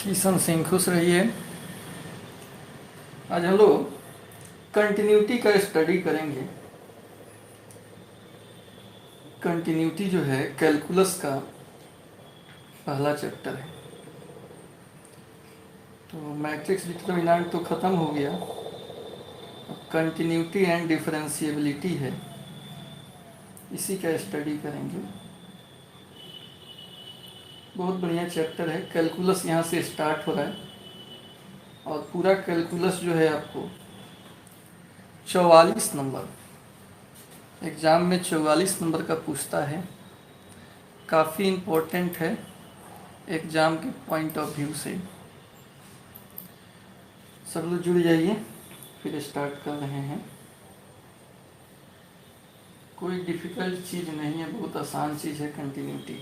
किशन सिंह खुश रहिए। आज हम लोग कंटिन्यूटी का स्टडी करेंगे। कंटिन्यूटी जो है कैलकुलस का पहला चैप्टर है। तो मैट्रिक्स डिटरमिनेंट तो ख़त्म हो गया, अब कंटिन्यूटी एंड डिफरेंशिएबिलिटी है, इसी का स्टडी करेंगे। बहुत बढ़िया चैप्टर है। कैलकुलस यहाँ से स्टार्ट हो रहा है और पूरा कैलकुलस जो है आपको 44 नंबर, एग्ज़ाम में 44 नंबर का पूछता है। काफ़ी इम्पोर्टेंट है एग्ज़ाम के पॉइंट ऑफ व्यू से। सब लोग जुड़ जाइए, फिर स्टार्ट कर रहे हैं। कोई डिफ़िकल्ट चीज़ नहीं है, बहुत आसान चीज़ है कंटिन्यूटी।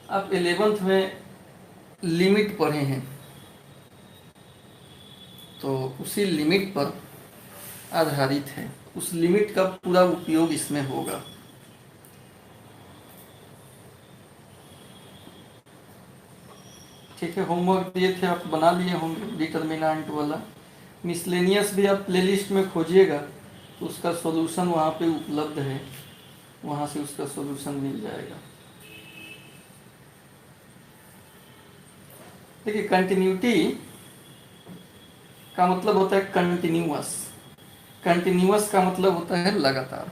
आप 11th में लिमिट पढ़े हैं, तो उसी लिमिट पर आधारित है। उस लिमिट का पूरा उपयोग इसमें होगा। ठीक है, होमवर्क दिए थे आप बना लिए होंगे डिटरमिनेंट वाला। मिसलेनियस भी आप प्लेलिस्ट में खोजिएगा तो उसका सॉल्यूशन वहाँ पे उपलब्ध है, वहाँ से उसका सॉल्यूशन मिल जाएगा। देखिए, कंटिन्यूटी का मतलब होता है कंटिन्यूअस। कंटिन्यूअस का मतलब होता है लगातार।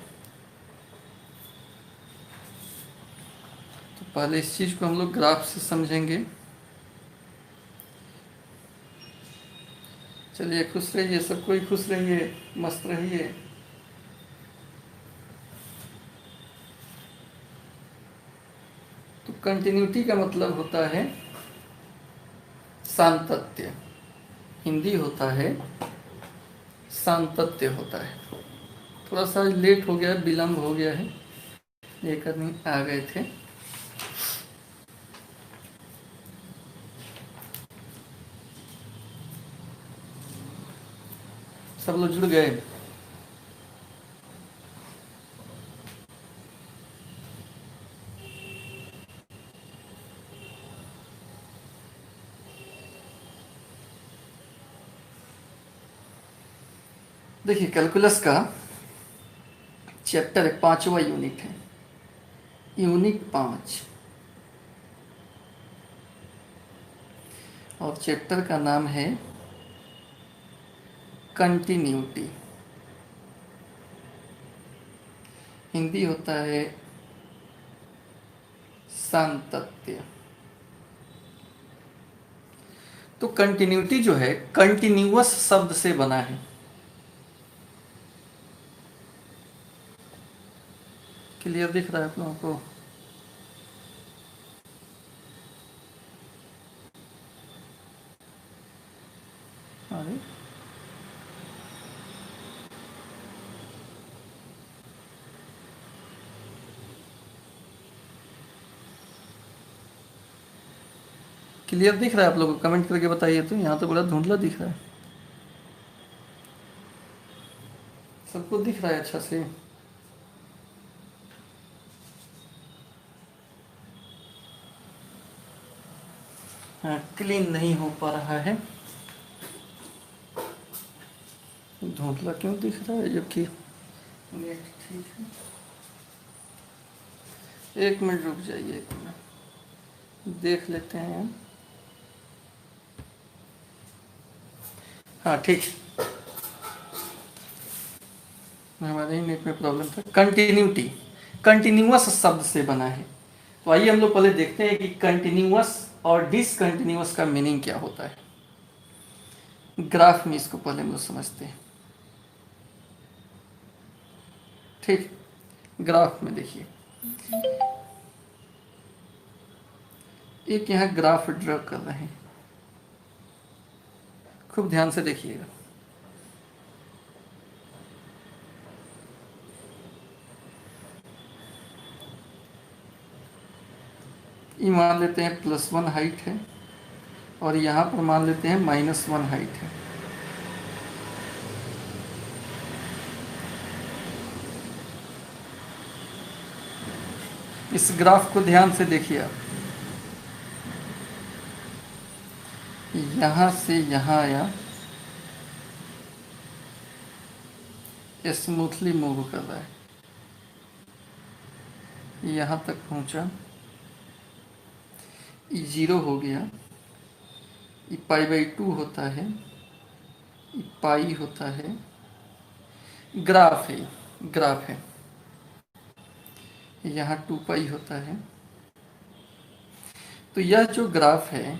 तो पहले इस चीज़ को हम लोग ग्राफ से समझेंगे। चलिए, खुश रहिए, सब कोई खुश रहिए, मस्त रहिए। तो कंटिन्यूटी का मतलब होता है सातत्य। हिंदी होता है सातत्य होता है। थोड़ा सा लेट हो गया है, विलम्ब हो गया है, एक आदमी आ गए थे। सब लोग जुड़ गए। देखिए, कैलकुलस का चैप्टर 5वां यूनिट है, यूनिट 5, और चैप्टर का नाम है कंटिन्यूटी। हिंदी होता है सातत्य। तो कंटिन्यूटी जो है कंटिन्यूअस शब्द से बना है। क्लियर दिख रहा है आप लोगों को? अरे क्लियर दिख रहा है आप लोगों को? कमेंट करके बताइए। तो यहाँ तो बड़ा धुंधला दिख रहा है। सबको दिख रहा है अच्छा से? हाँ, क्लीन नहीं हो पा रहा है, धुंधला क्यों दिख रहा है जबकि नेट ठीक है। एक मिनट रुक जाइए, एक मिनट देख लेते हैं। हाँ ठीक, हमारे ही नेट में प्रॉब्लम था। कंटिन्यूटी कंटिन्यूअस शब्द से बना है। तो आइए हम लोग पहले देखते हैं कि कंटिन्यूअस और डिसकंटिन्यूअस का मीनिंग क्या होता है। ग्राफ में इसको पहले हम लोग समझते हैं। ठीक, ग्राफ में देखिए, एक यहाँ ग्राफ ड्रॉ कर रहे हैं, खूब ध्यान से देखिएगा। ये मान लेते हैं +1 हाइट है और यहाँ पर मान लेते हैं -1 हाइट है। इस ग्राफ को ध्यान से देखिए आप, यहाँ से यहाँ आया, स्मूथली मूव कर रहा है, यहाँ तक पहुँचा, ये 0 हो गया, ये π/2 होता है, ये पाई होता है, ग्राफ है, ग्राफ है, यहाँ 2π होता है। तो यह जो ग्राफ है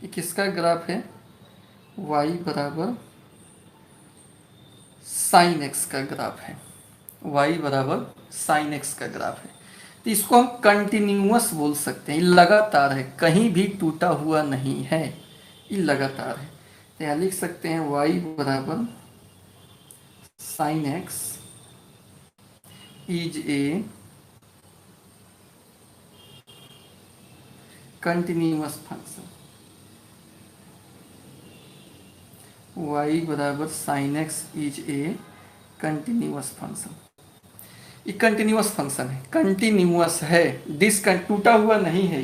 ये किसका ग्राफ है? y बराबर साइन एक्स का ग्राफ है, y बराबर साइन एक्स का ग्राफ है। तो इसको हम कंटिन्यूअस बोल सकते हैं, लगातार है, कहीं भी टूटा हुआ नहीं है, ये लगातार है। तो यहाँ लिख सकते हैं y बराबर sine x is a continuous function, y बराबर sine x is a continuous function. ये कंटिन्यूअस फंक्शन है, कंटिन्यूअस है, टूटा हुआ नहीं है,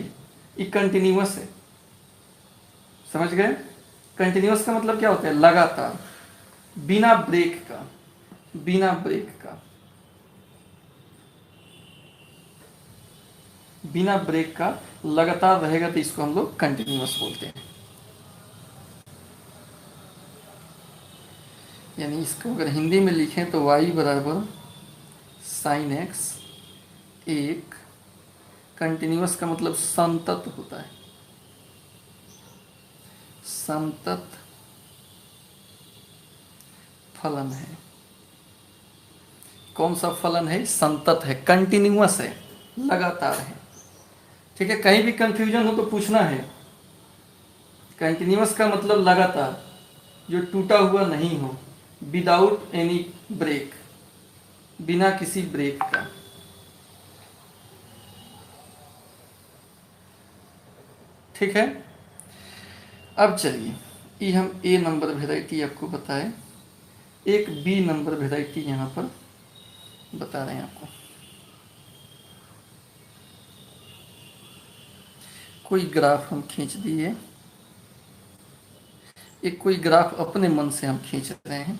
ये कंटिन्यूअस है। समझ गए? कंटिन्यूअस का मतलब क्या होता है? लगातार, बिना ब्रेक का, बिना ब्रेक का, बिना ब्रेक का लगातार रहेगा, तो इसको हम लोग कंटिन्यूअस बोलते हैं। यानी इसको अगर हिंदी में लिखें तो y बराबर साइन एक्स एक कंटिन्यूअस का मतलब संतत होता है, संतत फलन है। कौन सा फलन है? संतत है, कंटिन्यूअस है, लगातार है। ठीक है, कहीं भी कंफ्यूजन हो तो पूछना है। कंटिन्यूअस का मतलब लगातार, जो टूटा हुआ नहीं हो, विदाउट एनी ब्रेक, बिना किसी ब्रेक का। ठीक है, अब चलिए ये हम ए नंबर वेराइटी आपको बताए, एक बी नंबर वेराइटी यहाँ पर बता रहे हैं आपको। कोई ग्राफ हम खींच दिए, एक कोई ग्राफ अपने मन से हम खींच रहे हैं।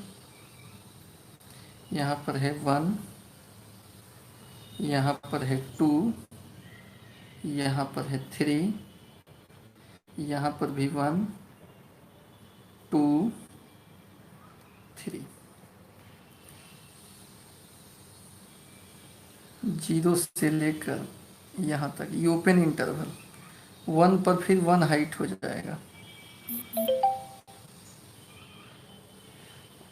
यहाँ पर है 1, यहाँ पर है 2, यहाँ पर है 3, यहाँ पर भी 1 2 3, 0 से लेकर यहाँ तक ये ओपन इंटरवल, 1 पर फिर 1 हाइट हो जाएगा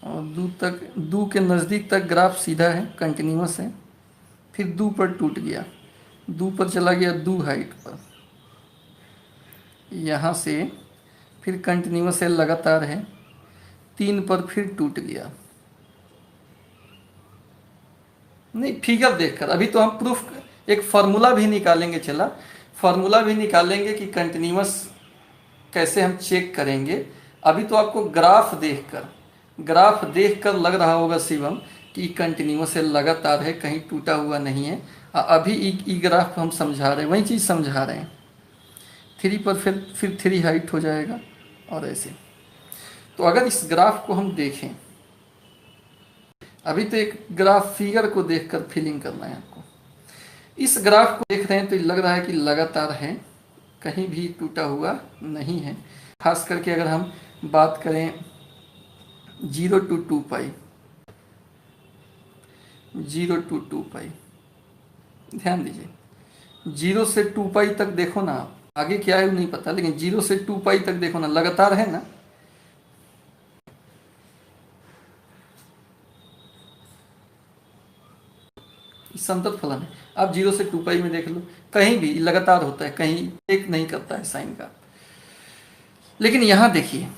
और 2 तक, 2 के नज़दीक तक ग्राफ सीधा है, कंटिन्यूअस है। फिर 2 पर टूट गया, 2 पर चला गया 2 हाइट पर, यहाँ से फिर कंटिन्यूअस है, लगातार है। 3 पर फिर टूट गया। नहीं, फिगर देखकर, अभी तो हम प्रूफ, एक फार्मूला भी निकालेंगे, चला फार्मूला भी निकालेंगे कि कंटिन्यूअस कैसे हम चेक करेंगे। अभी तो आपको ग्राफ देखकर लग रहा होगा शिवम कि कंटिन्यूअस है, लगातार है, कहीं टूटा हुआ नहीं है। अभी ई ग्राफ हम समझा रहे हैं, वही चीज़ समझा रहे हैं। 3 पर फिर 3 हाइट हो जाएगा और ऐसे। तो अगर इस ग्राफ को हम देखें, अभी तो एक ग्राफ फिगर को देखकर फीलिंग करना है आपको। इस ग्राफ को देख रहे हैं तो लग रहा है कि लगातार है, कहीं भी टूटा हुआ नहीं है। खास करके अगर हम बात करें 0 to 2π, 0 to 2π, ध्यान दीजिए, 0 से 2π तक देखो ना आप, आगे क्या है वो नहीं पता, लेकिन 0 से 2π तक देखो ना, लगातार है ना। संतत फलन है। आप 0 से 2π में देख लो, कहीं भी लगातार होता है, कहीं एक नहीं करता है साइन का। लेकिन यहाँ देखिए,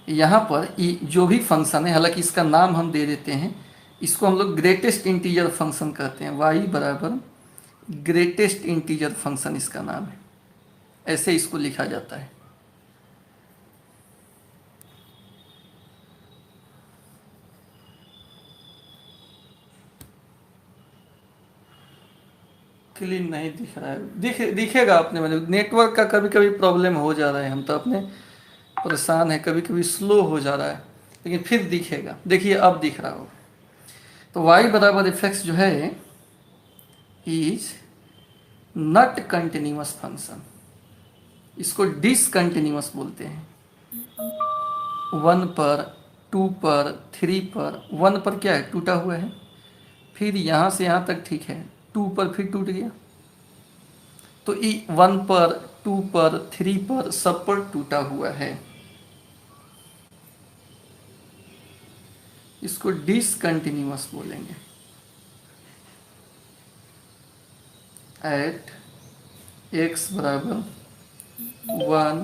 यहाँ पर जो भी फंक्शन है, हालांकि इसका नाम हम दे देते हैं, इसको हम लोग ग्रेटेस्ट इंटीजर फंक्शन कहते हैं। y बराबर ग्रेटेस्ट इंटीजर फंक्शन इसका नाम है, ऐसे इसको लिखा जाता है। क्लीन नहीं दिख रहा है, दिखेगा अपने मतलब नेटवर्क का कभी कभी प्रॉब्लम हो जा रहा है, हम तो अपने परेशान है, कभी कभी स्लो हो जा रहा है, लेकिन फिर दिखेगा। देखिए अब दिख रहा हो। तो y बराबर एफ एक्स जो है इज नॉट कंटिन्यूअस फंक्शन, इसको डिसकंटिन्यूअस बोलते हैं। 1 पर, 2 पर, 3 पर, 1 पर क्या है, टूटा हुआ है, फिर यहाँ से यहाँ तक ठीक है, 2 पर फिर टूट गया, तो 1 पर, 2 पर, 3 पर, सब पर टूटा हुआ है, इसको डिसकंटिन्यूअस बोलेंगे। एट x बराबर 1,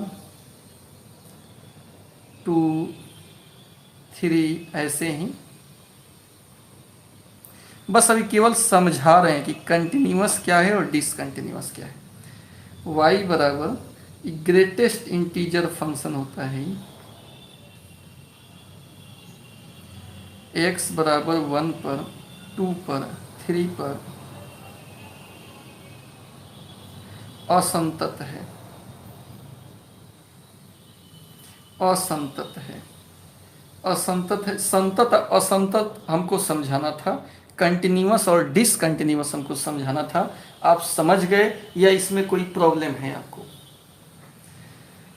2, 3 ऐसे ही। बस अभी केवल समझा रहे हैं कि कंटिन्यूअस क्या है और डिसकंटिन्यूअस क्या है। y बराबर ग्रेटेस्ट इंटीजर फंक्शन होता है x बराबर 1 पर, 2 पर, 3 पर असंतत है, असंतत है, असंतत है, संतत असंतत हमको समझाना था, कंटिन्यूअस और डिसकंटिन्यूअस हमको समझाना था। आप समझ गए या इसमें कोई प्रॉब्लम है आपको?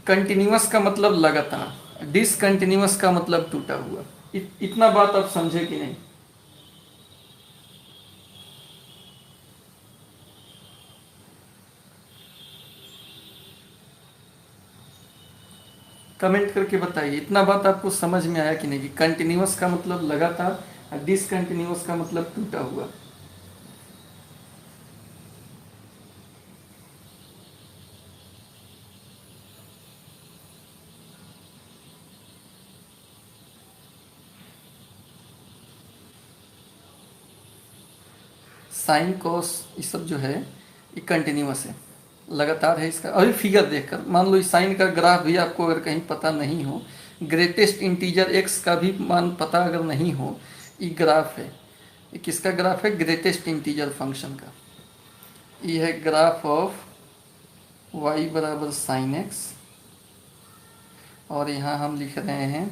कंटिन्यूअस का मतलब लगातार, डिसकंटिन्यूअस का मतलब टूटा हुआ। इतना बात आप समझे कि नहीं? कमेंट करके बताइए, इतना बात आपको समझ में आया कि नहीं, कि कंटिन्यूअस का मतलब लगातार और डिसकंटिन्यूअस का मतलब टूटा हुआ। साइन कॉस ये सब जो है ये कंटिन्यूअस है, लगातार है। इसका अभी फिगर देखकर मान लो इस साइन का ग्राफ भी आपको अगर कहीं पता नहीं हो, ग्रेटेस्ट इंटीजर एक्स का भी मान पता अगर नहीं हो, ये ग्राफ है, ये किसका ग्राफ है? ग्रेटेस्ट इंटीजर फंक्शन का। ये है ग्राफ ऑफ y बराबर साइन एक्स, और यहाँ हम लिख रहे हैं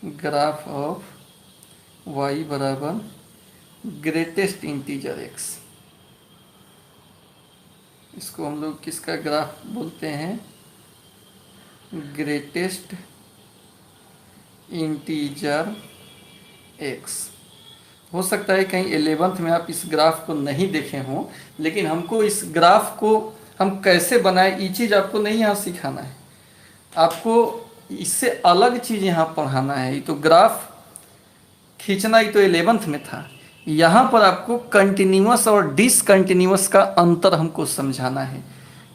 ग्राफ ऑफ y बराबर ग्रेटेस्ट इंटीजर x। इसको हम लोग किसका ग्राफ बोलते हैं? Greatest integer x। हो सकता है कहीं 11th में आप इस ग्राफ को नहीं देखे हों, लेकिन हमको इस ग्राफ को हम कैसे बनाए ये चीज़ आपको नहीं यहाँ सिखाना है, आपको इससे अलग चीज़ यहाँ पढ़ाना है। ये तो ग्राफ खींचना ही तो 11th में था, यहाँ पर आपको कंटिन्यूअस और डिसकंटिन्यूअस का अंतर हमको समझाना है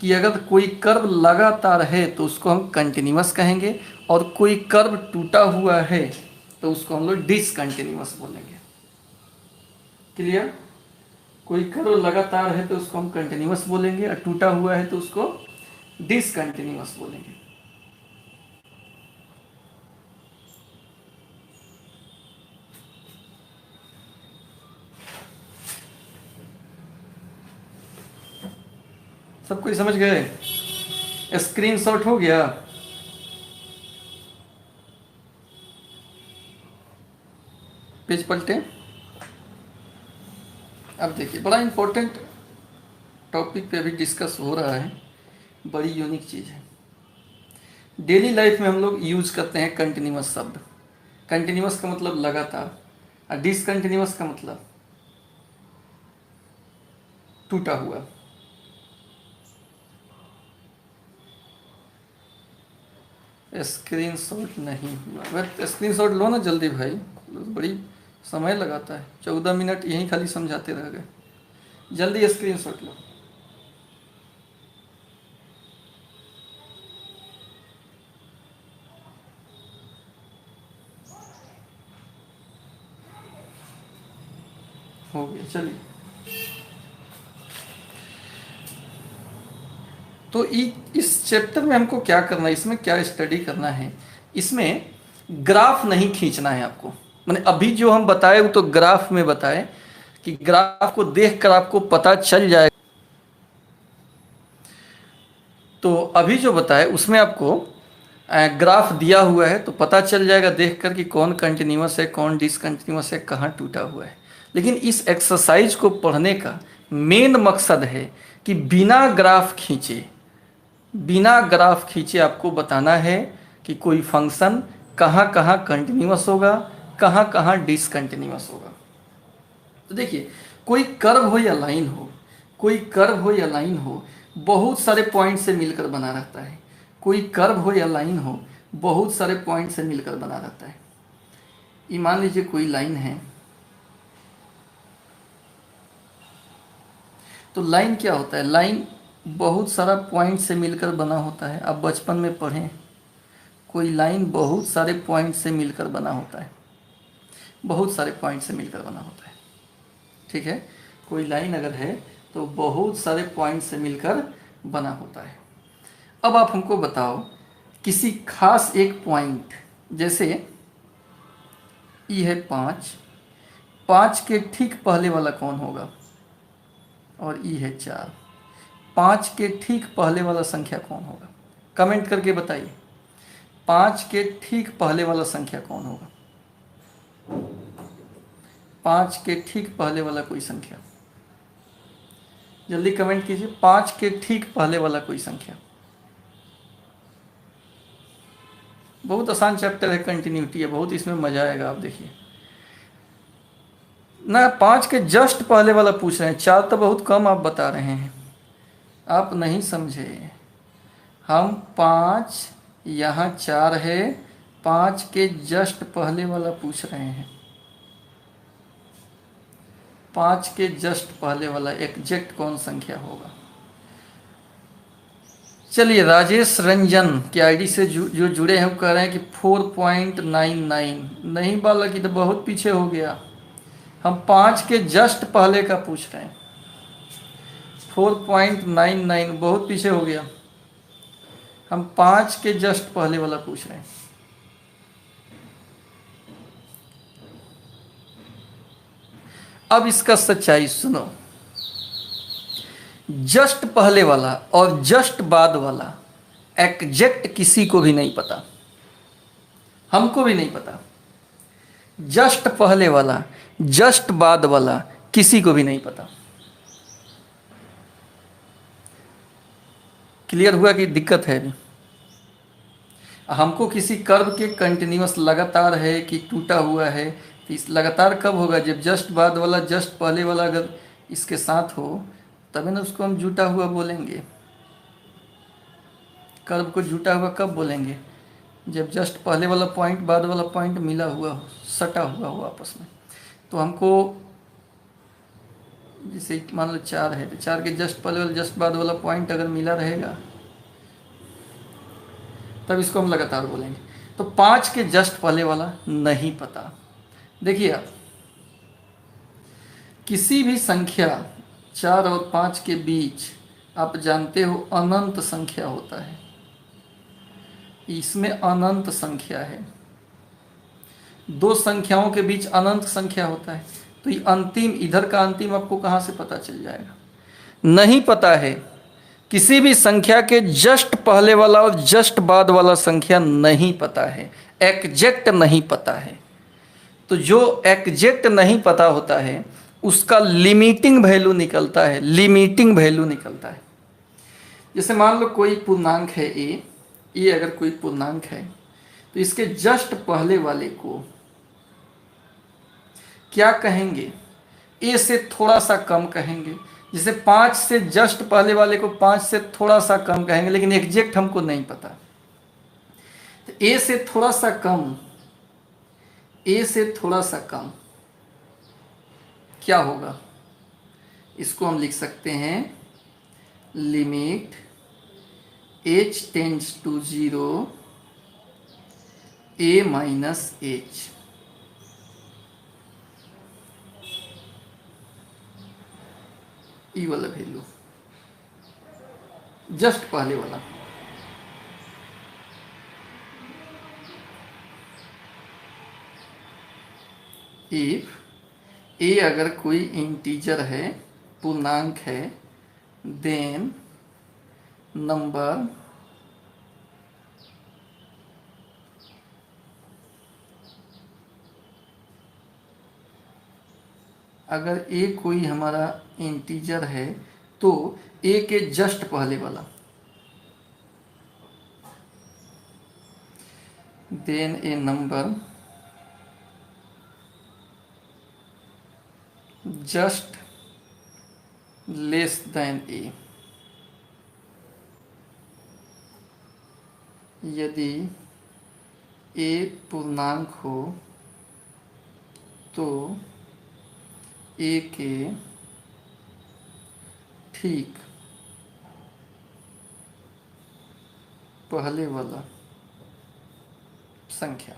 कि अगर कोई कर्व लगातार है तो उसको हम कंटिन्यूअस कहेंगे, और कोई कर्व टूटा हुआ है तो उसको हम लोग डिसकंटिन्यूअस बोलेंगे। क्लियर? कोई कर्व लगातार है तो उसको हम कंटिन्यूअस बोलेंगे, और टूटा हुआ है तो उसको डिसकंटिन्यूअस बोलेंगे। सब कोई समझ गए? स्क्रीनशॉट हो गया? पेज पलटे। अब देखिए, बड़ा इंपॉर्टेंट टॉपिक पे अभी डिस्कस हो रहा है, बड़ी यूनिक चीज़ है। डेली लाइफ में हम लोग यूज करते हैं कंटिन्यूअस शब्द। कंटिन्यूअस का मतलब लगातार, और डिसकंटिन्यूअस का मतलब टूटा हुआ। स्क्रीनशॉट नहीं हुआ, स्क्रीनशॉट लो ना जल्दी भाई, बड़ी समय लगाता है, 14 मिनट यहीं खाली समझाते रह गए। जल्दी स्क्रीनशॉट लो। हो गया, चलिए। तो इस चैप्टर में हमको क्या करना है, इसमें क्या स्टडी करना है? इसमें ग्राफ नहीं खींचना है आपको, मैंने अभी जो हम बताए वो तो ग्राफ में बताए कि ग्राफ को देखकर आपको पता चल जाए। तो अभी जो बताए उसमें आपको ग्राफ दिया हुआ है तो पता चल जाएगा देखकर कि कौन कंटिन्यूअस है, कौन डिसकंटिन्यूअस है, कहाँ टूटा हुआ है। लेकिन इस एक्सरसाइज को पढ़ने का मेन मकसद है कि बिना ग्राफ खींचे आपको बताना है कि कोई फंक्शन कहाँ कहाँ कंटिन्यूअस होगा, कहाँ कहाँ डिसकंटिन्यूअस होगा। तो देखिए, कोई कर्व हो या लाइन हो, बहुत सारे पॉइंट से मिलकर बना रहता है। कोई कर्व हो या लाइन हो, बहुत सारे पॉइंट से मिलकर बना रहता है। ये मान लीजिए कोई लाइन है, तो लाइन क्या होता है? लाइन बहुत सारा पॉइंट से मिलकर बना होता है। आप बचपन में पढ़ें, कोई लाइन बहुत सारे पॉइंट से मिलकर बना होता है, बहुत सारे पॉइंट से मिलकर बना होता है। ठीक है, कोई लाइन अगर है तो बहुत सारे पॉइंट से मिलकर बना होता है। अब आप हमको बताओ किसी खास एक पॉइंट, जैसे ई है 5 के ठीक पहले वाला कौन होगा? और ई है 4, 5 के ठीक पहले वाला संख्या कौन होगा? कमेंट करके बताइए, 5 के ठीक पहले वाला संख्या कौन होगा? 5 के ठीक पहले वाला कोई संख्या, जल्दी कमेंट कीजिए। 5 के ठीक पहले वाला कोई संख्या। बहुत आसान चैप्टर है, कंटिन्यूटी है, बहुत इसमें मजा आएगा। आप देखिए ना, 5 के जस्ट पहले वाला पूछ रहे हैं, 4 तो बहुत कम आप बता रहे हैं, आप नहीं समझे। हम 5, यहाँ 4 है, 5 के जस्ट पहले वाला पूछ रहे हैं। 5 के जस्ट पहले वाला एग्जैक्ट कौन संख्या होगा? चलिए, राजेश रंजन के आईडी से जो जुड़े हैं वो कह रहे हैं कि 4.99। नहीं बालक, ये तो बहुत पीछे हो गया। हम 5 के जस्ट पहले का पूछ रहे हैं। 4.99 बहुत पीछे हो गया। हम 5 के जस्ट पहले वाला पूछ रहे हैं। अब इसका सच्चाई सुनो, जस्ट पहले वाला और जस्ट बाद वाला एग्जैक्ट किसी को भी नहीं पता, हमको भी नहीं पता। जस्ट पहले वाला, जस्ट बाद वाला किसी को भी नहीं पता। क्लियर हुआ कि दिक्कत है अभी? हमको किसी कर्व के कंटिन्यूअस लगातार है कि टूटा हुआ है, तो इस लगातार कब होगा? जब जस्ट बाद वाला जस्ट पहले वाला अगर इसके साथ हो, तभी ना उसको हम जुटा हुआ बोलेंगे। कर्व को जुटा हुआ कब बोलेंगे? जब जस्ट पहले वाला पॉइंट बाद वाला पॉइंट मिला हुआ हो, सटा हुआ हो आपस में। तो हमको जैसे मान लो 4 है, तो 4 के जस्ट पहले वाला जस्ट बाद वाला पॉइंट अगर मिला रहेगा तब इसको हम लगातार बोलेंगे। तो 5 के जस्ट पहले वाला नहीं पता। देखिए, आप किसी भी संख्या 4 और 5 के बीच, आप जानते हो अनंत संख्या होता है, इसमें अनंत संख्या है। दो संख्याओं के बीच अनंत संख्या होता है, तो ये अंतिम, इधर का अंतिम आपको कहाँ से पता चल जाएगा? नहीं पता है। किसी भी संख्या के जस्ट पहले वाला और जस्ट बाद वाला संख्या नहीं पता है, एग्जैक्ट नहीं पता है। तो जो एग्जैक्ट नहीं पता होता है उसका लिमिटिंग वैल्यू निकलता है, लिमिटिंग वैल्यू निकलता है। जैसे मान लो कोई पूर्णांक है ए अगर कोई पूर्णांक है तो इसके जस्ट पहले वाले को क्या कहेंगे? ए से थोड़ा सा कम कहेंगे। जैसे 5 से जस्ट पहले वाले को 5 से थोड़ा सा कम कहेंगे, लेकिन एग्जैक्ट हमको नहीं पता। तो ए से थोड़ा सा कम, ए से थोड़ा सा कम क्या होगा? इसको हम लिख सकते हैं limit h tends to 0 a minus h। ई वाला वैल्यू जस्ट पहले वाला। इफ ए अगर कोई इंटीजर है, पूर्णांक है, देन नंबर अगर ए कोई हमारा इंटीजर है तो ए के जस्ट पहले वाला, then a number just less than ए, यदि ए पूर्णांक हो तो ए के ठीक पहले वाला संख्या।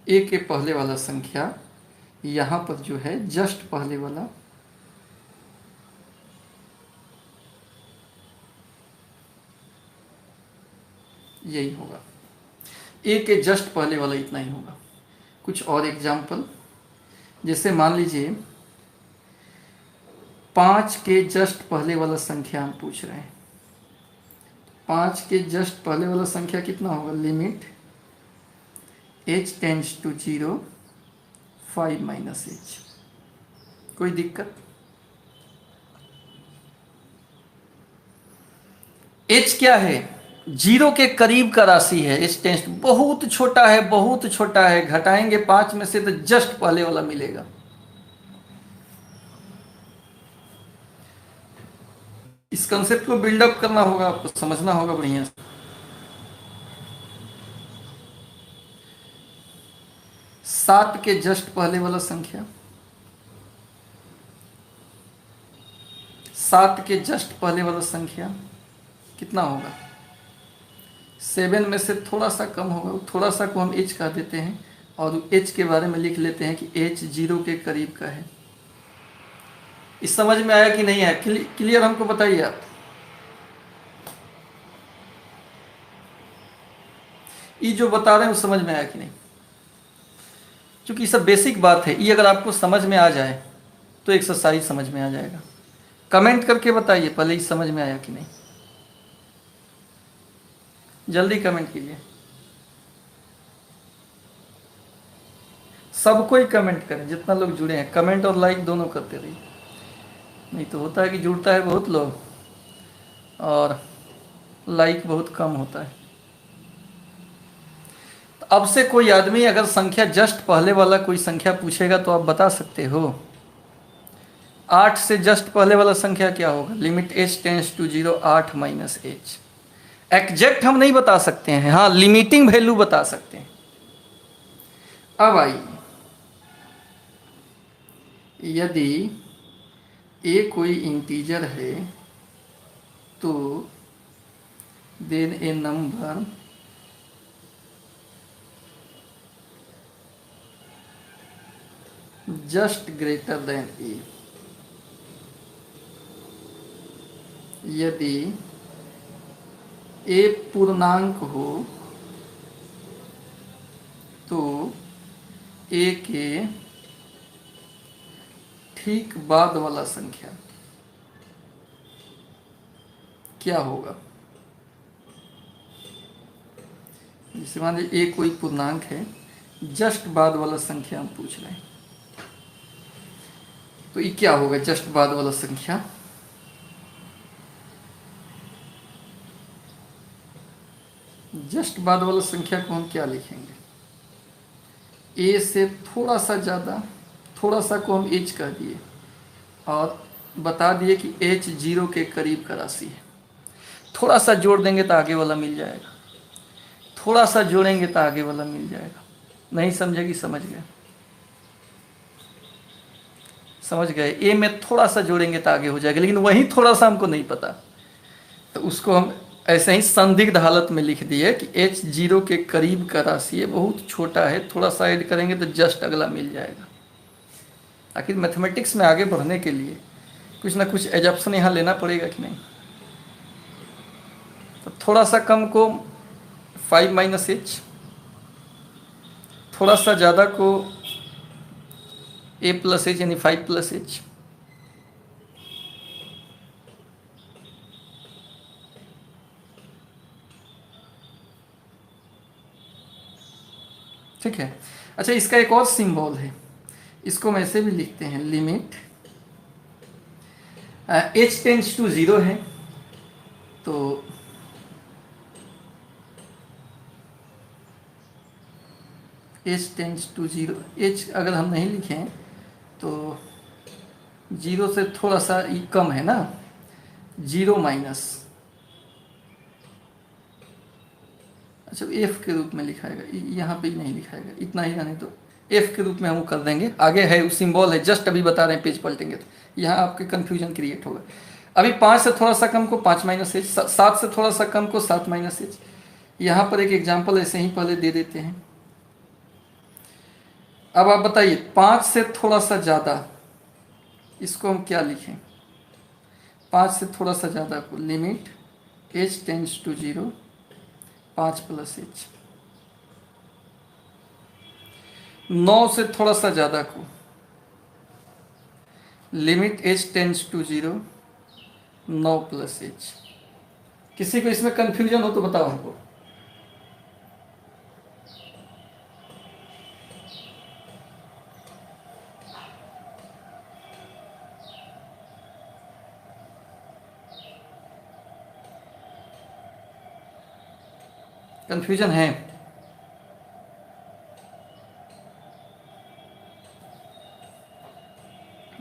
ए के पहले वाला संख्या यहाँ पर जो है जस्ट पहले वाला यही होगा। ए के जस्ट पहले वाला इतना ही होगा। कुछ और एग्जाम्पल, जैसे मान लीजिए 5 के जस्ट पहले वाला संख्या हम पूछ रहे हैं। 5 के जस्ट पहले वाला संख्या कितना होगा? Limit h tends to 0 5 minus h। कोई दिक्कत? h क्या है? 0 के करीब का राशि है। h टेंड्स बहुत छोटा है, बहुत छोटा है। घटाएंगे 5 में से तो जस्ट पहले वाला मिलेगा। इस कंसेप्ट को बिल्डअप करना होगा, आपको समझना होगा बढ़िया से। 7 के जस्ट पहले वाला संख्या, 7 के जस्ट पहले वाला संख्या कितना होगा? 7 में से थोड़ा सा कम होगा। थोड़ा सा को हम h कह देते हैं और h के बारे में लिख लेते हैं कि h 0 के करीब का है। इस समझ में आया कि नहीं आया? क्लियर हमको बताइए आप। ये जो बता रहे हैं वो समझ में आया कि नहीं? क्योंकि सब बेसिक बात है। ये अगर आपको समझ में आ जाए तो एक्सरसाइज समझ में आ जाएगा। कमेंट करके बताइए पहले ये समझ में आया कि नहीं। जल्दी कमेंट कीजिए, सबको ही कमेंट करें। जितना लोग जुड़े हैं कमेंट और लाइक दोनों करते रहिए। नहीं तो होता है कि जुड़ता है बहुत लोग और लाइक बहुत कम होता है। तो अब से कोई आदमी अगर संख्या जस्ट पहले वाला कोई संख्या पूछेगा तो आप बता सकते हो। 8 से जस्ट पहले वाला संख्या क्या होगा? Limit h tends to 0 8 minus h। Exact हम नहीं बता सकते हैं, हाँ लिमिटिंग वैल्यू बता सकते हैं। अब आइए, यदि a कोई इंटीजर है तो then a number just greater than a। यदि a पूर्णांक हो तो a के ठीक बाद वाला संख्या क्या होगा? जैसे मान लीजिए a कोई पूर्णांक है, जस्ट बाद वाला संख्या हम पूछ रहे हैं, तो ये क्या होगा? जस्ट बाद वाला संख्या जस्ट बाद वाला संख्या को हम क्या लिखेंगे? a से थोड़ा सा ज़्यादा, थोड़ा सा को हम h कह दिए और बता दिए कि h 0 के करीब का राशि है। थोड़ा सा जोड़ देंगे तो आगे वाला मिल जाएगा, थोड़ा सा जोड़ेंगे तो आगे वाला मिल जाएगा। नहीं समझेगी? समझ गए? समझ गए? a में थोड़ा सा जोड़ेंगे तो आगे हो जाएगा, लेकिन वही थोड़ा सा हमको नहीं पता, तो उसको हम ऐसे ही संदिग्ध हालत में लिख दिए कि h 0 के करीब का राशि है, बहुत छोटा है, थोड़ा सा ऐड करेंगे तो जस्ट अगला मिल जाएगा। आखिर मैथमेटिक्स में आगे बढ़ने के लिए कुछ ना कुछ एजप्शन यहाँ लेना पड़ेगा कि नहीं? थोड़ा सा कम को 5 माइनस एच, थोड़ा सा ज़्यादा को ए प्लस एच यानी 5 प्लस एच। ठीक है। अच्छा, इसका एक और सिंबल है, इसको हम ऐसे भी लिखते हैं, लिमिट एच टेंस टू 0 है तो एच टेंस टू 0, एच अगर हम नहीं लिखें तो 0 से थोड़ा सा कम है ना, 0 माइनस, अच्छा एफ के रूप में लिखाएगा, यहाँ पे नहीं लिखाएगा, इतना ही रहने तो एफ के रूप में हम कर देंगे। आगे है उस सिंबल है, जस्ट अभी बता रहे हैं, पेज पलटेंगे तो यहाँ आपके कन्फ्यूजन क्रिएट होगा। अभी 5 से थोड़ा सा कम को 5 माइनस एच, 7 से थोड़ा सा कम को 7 माइनस एच। यहाँ पर एक एग्जाम्पल ऐसे ही पहले दे देते हैं। अब आप बताइए 5 से थोड़ा सा ज़्यादा, इसको हम क्या लिखें? 5 से थोड़ा सा ज़्यादा को limit h tends to 0, 5 plus h. 9 से थोड़ा सा ज़्यादा को limit h tends to 0, 9 plus h. किसी को इसमें कंफ्यूजन हो तो बताओ हमको। कंफ्यूजन है?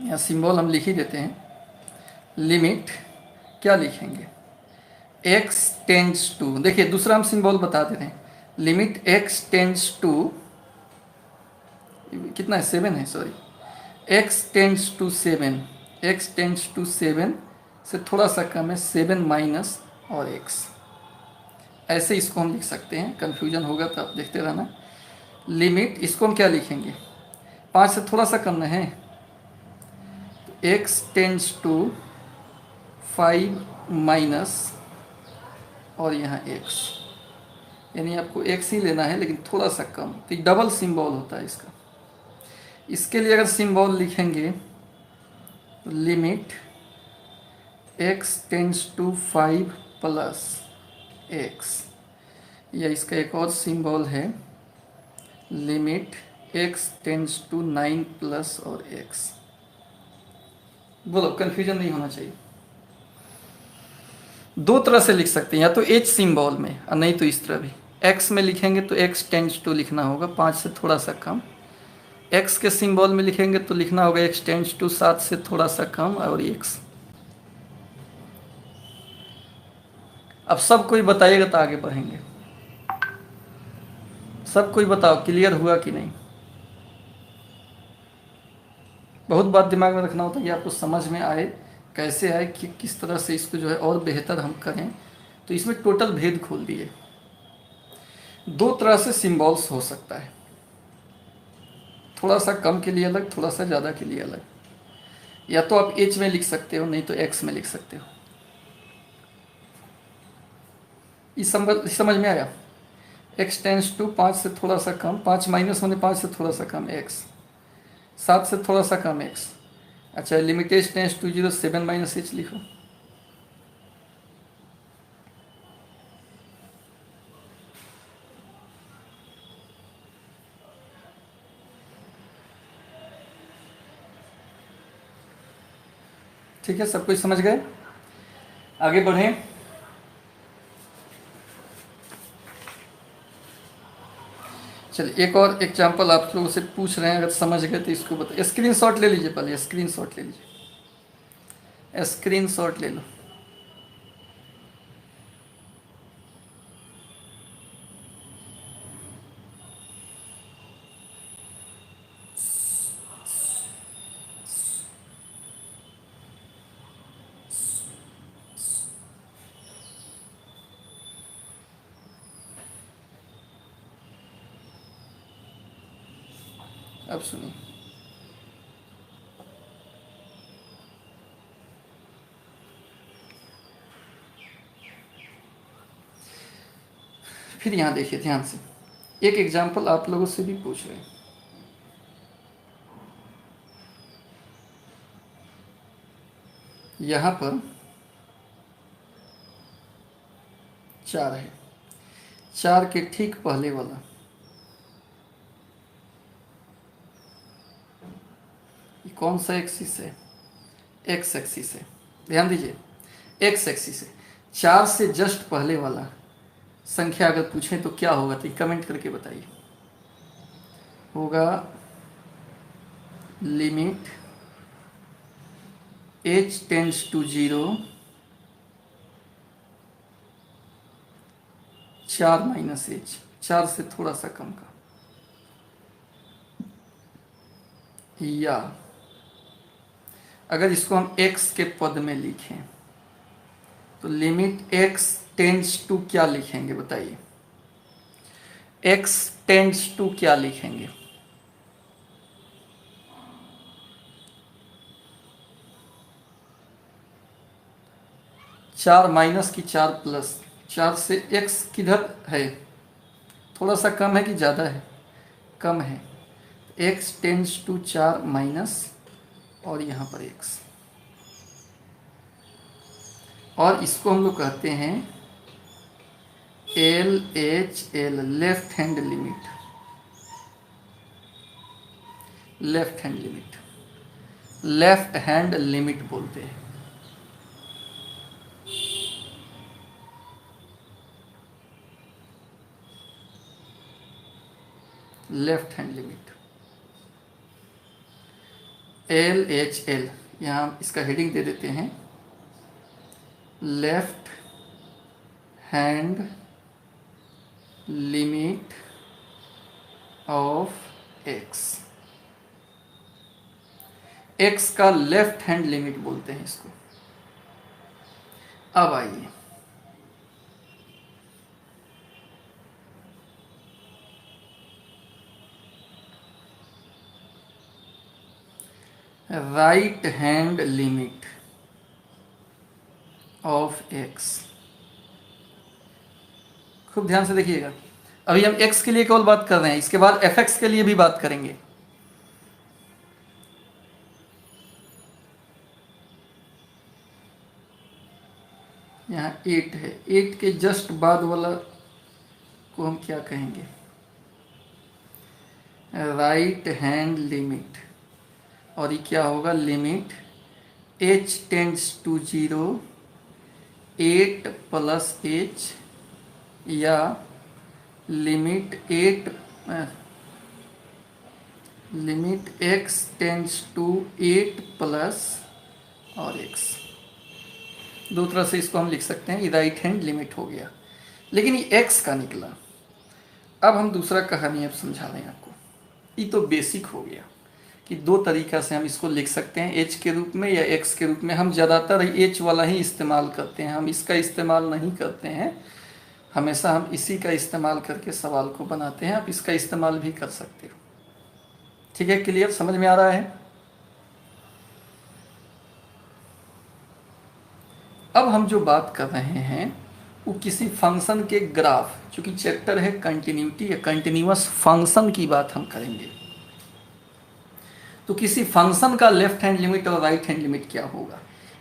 या सिंबल हम लिख ही देते हैं, लिमिट क्या लिखेंगे? x टेंस टू, देखिए दूसरा हम सिंबल बता दे रहे हैं, लिमिट x टेंस टू कितना है, 7 है, sorry, x tends to 7, x tends to 7 से थोड़ा सा कम है 7 माइनस और x। ऐसे इसको हम लिख सकते हैं, कंफ्यूजन होगा तो आप देखते रहना। लिमिट इसको हम क्या लिखेंगे? 5 से थोड़ा सा कम है, x टेंस टू 5 माइनस और यहाँ x, यानी आपको x ही लेना है लेकिन थोड़ा सा कम, तो डबल सिंबल होता है इसका। इसके लिए अगर सिंबल लिखेंगे तो limit x tends to 5 plus x, या इसका एक और सिंबल है limit x tends to 9 plus और x। बोलो, कंफ्यूजन नहीं होना चाहिए। दो तरह से लिख सकते हैं, या तो h सिंबल में और नहीं तो इस तरह भी। x में लिखेंगे तो x टेंस टू लिखना होगा 5 से थोड़ा सा कम, x के सिंबल में लिखेंगे तो लिखना होगा x टेंस टू 7 से थोड़ा सा कम और x। अब सब कोई बताइएगा तो आगे बढ़ेंगे। सब कोई बताओ, क्लियर हुआ कि नहीं? बहुत बात दिमाग में रखना होता है कि आपको समझ में आए, कैसे आए, कि किस तरह से इसको जो है और बेहतर हम करें। तो इसमें टोटल भेद खोल दिए। दो तरह से सिंबल्स हो सकता है, थोड़ा सा कम के लिए अलग, थोड़ा सा ज़्यादा के लिए अलग। या तो आप h में लिख सकते हो, नहीं तो x में लिख सकते हो। इस समझ में आया? x टेंस टू 5 से थोड़ा सा कम, 5 माइनस होने 5 से थोड़ा सा कम x, 7 से थोड़ा सा कम x। अच्छा, limit h tends to 0, 7 minus h लिखो। ठीक है, सब कुछ समझ गए? आगे बढ़ें। चलिए एक और एग्जाम्पल आप लोगों से पूछ रहे हैं, अगर समझ गए तो इसको बताइए। स्क्रीनशॉट ले लीजिए, पहले स्क्रीनशॉट ले लीजिए, स्क्रीनशॉट ले लो। अब सुनिए, फिर यहाँ देखिए ध्यान से, एक एग्जाम्पल आप लोगों से भी पूछ रहे हैं। यहाँ पर 4 है, 4 के ठीक पहले वाला ये कौन सा एक्सिस है? एक्स एक्सिस है। ध्यान दीजिए, एक्स एक्सिस है। 4 से जस्ट पहले वाला संख्या अगर पूछें तो क्या होगा, तो कमेंट करके बताइए। होगा limit h tends to 0, 4 minus h, 4 से थोड़ा सा कम का, या अगर इसको हम x के पद में लिखें तो लिमिट x टेंड्स टू क्या लिखेंगे बताइए? x टेंड्स टू क्या लिखेंगे? चार माइनस की 4 प्लस, 4 से x किधर है? थोड़ा सा कम है कि ज़्यादा है? कम है। x टेंड्स टू 4 माइनस और यहाँ पर x, और इसको हम लोग कहते हैं LHL, left hand limit. Left hand limit, left hand limit बोलते हैं। लेफ्ट हैंड लिमिट LHL, यहाँ इसका हेडिंग दे देते हैं left hand limit of x। x का लेफ्ट हैंड लिमिट बोलते हैं इसको। अब आइए, right hand limit of x। खूब ध्यान से देखिएगा, अभी हम x के लिए केवल बात कर रहे हैं, इसके बाद fx के लिए भी बात करेंगे। यहाँ 8 है, 8 के जस्ट बाद वाला को हम क्या कहेंगे? राइट हैंड लिमिट, और ये क्या होगा? Limit h tends to 0, 8 plus h, या limit x tends to 8 plus और x। दो तरह से इसको हम लिख सकते हैं, ये राइट हैंड लिमिट हो गया, लेकिन ये x का निकला। अब हम दूसरा कहानी अब समझा रहे हैं आपको। ये तो बेसिक हो गया कि दो तरीका से हम इसको लिख सकते हैं, h के रूप में या x के रूप में। हम ज़्यादातर h वाला ही इस्तेमाल करते हैं, हम इसका इस्तेमाल नहीं करते हैं। हमेशा हम इसी का इस्तेमाल करके सवाल को बनाते हैं। आप इसका इस्तेमाल भी कर सकते हो। ठीक है, क्लियर, समझ में आ रहा है? अब हम जो बात कर रहे हैं वो किसी फंक्शन के ग्राफ, चूंकि चैप्टर है कंटिन्यूटी या कंटिन्यूअस फंक्शन की बात हम करेंगे, तो किसी फंक्शन का लेफ्ट हैंड लिमिट और राइट हैंड लिमिट क्या होगा।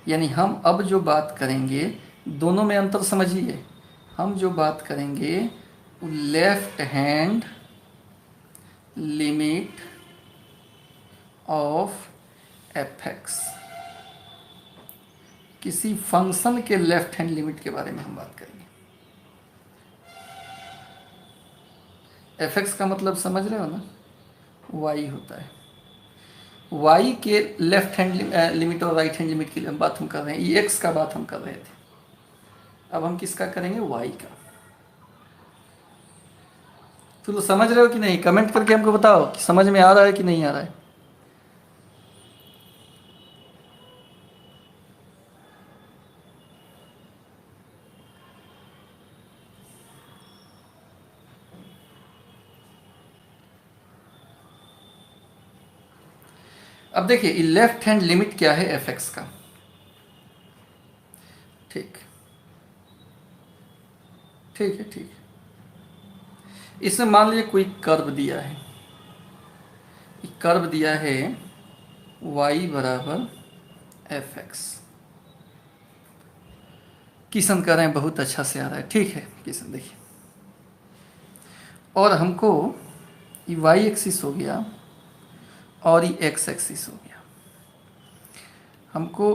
यानी हम अब जो बात करेंगे, दोनों में अंतर समझिए। हम जो बात करेंगे वो left hand limit of fx, किसी फंक्शन के लेफ्ट हैंड लिमिट के बारे में हम बात करेंगे। fx का मतलब समझ रहे हो ना, y होता है। y के लेफ्ट हैंड लिमिट और राइट हैंड लिमिट की बात हम कर रहे हैं, ये x का बात हम कर रहे थे। अब हम किसका करेंगे? y का। तो समझ रहे हो कि नहीं? कमेंट करके हमको बताओ कि समझ में आ रहा है कि नहीं आ रहा है। अब देखिए, लेफ्ट हैंड लिमिट क्या है fx का। ठीक, ठीक है, ठीक है। इसमें मान लीजिए कोई कर्व दिया है, कर्व दिया है y बराबर एफ एक्स। किशन कह रहे हैं बहुत अच्छा से आ रहा है, ठीक है किशन देखिए। और हमको ये वाई एक्सिस हो गया और ये एक्स एक्सिस हो गया। हमको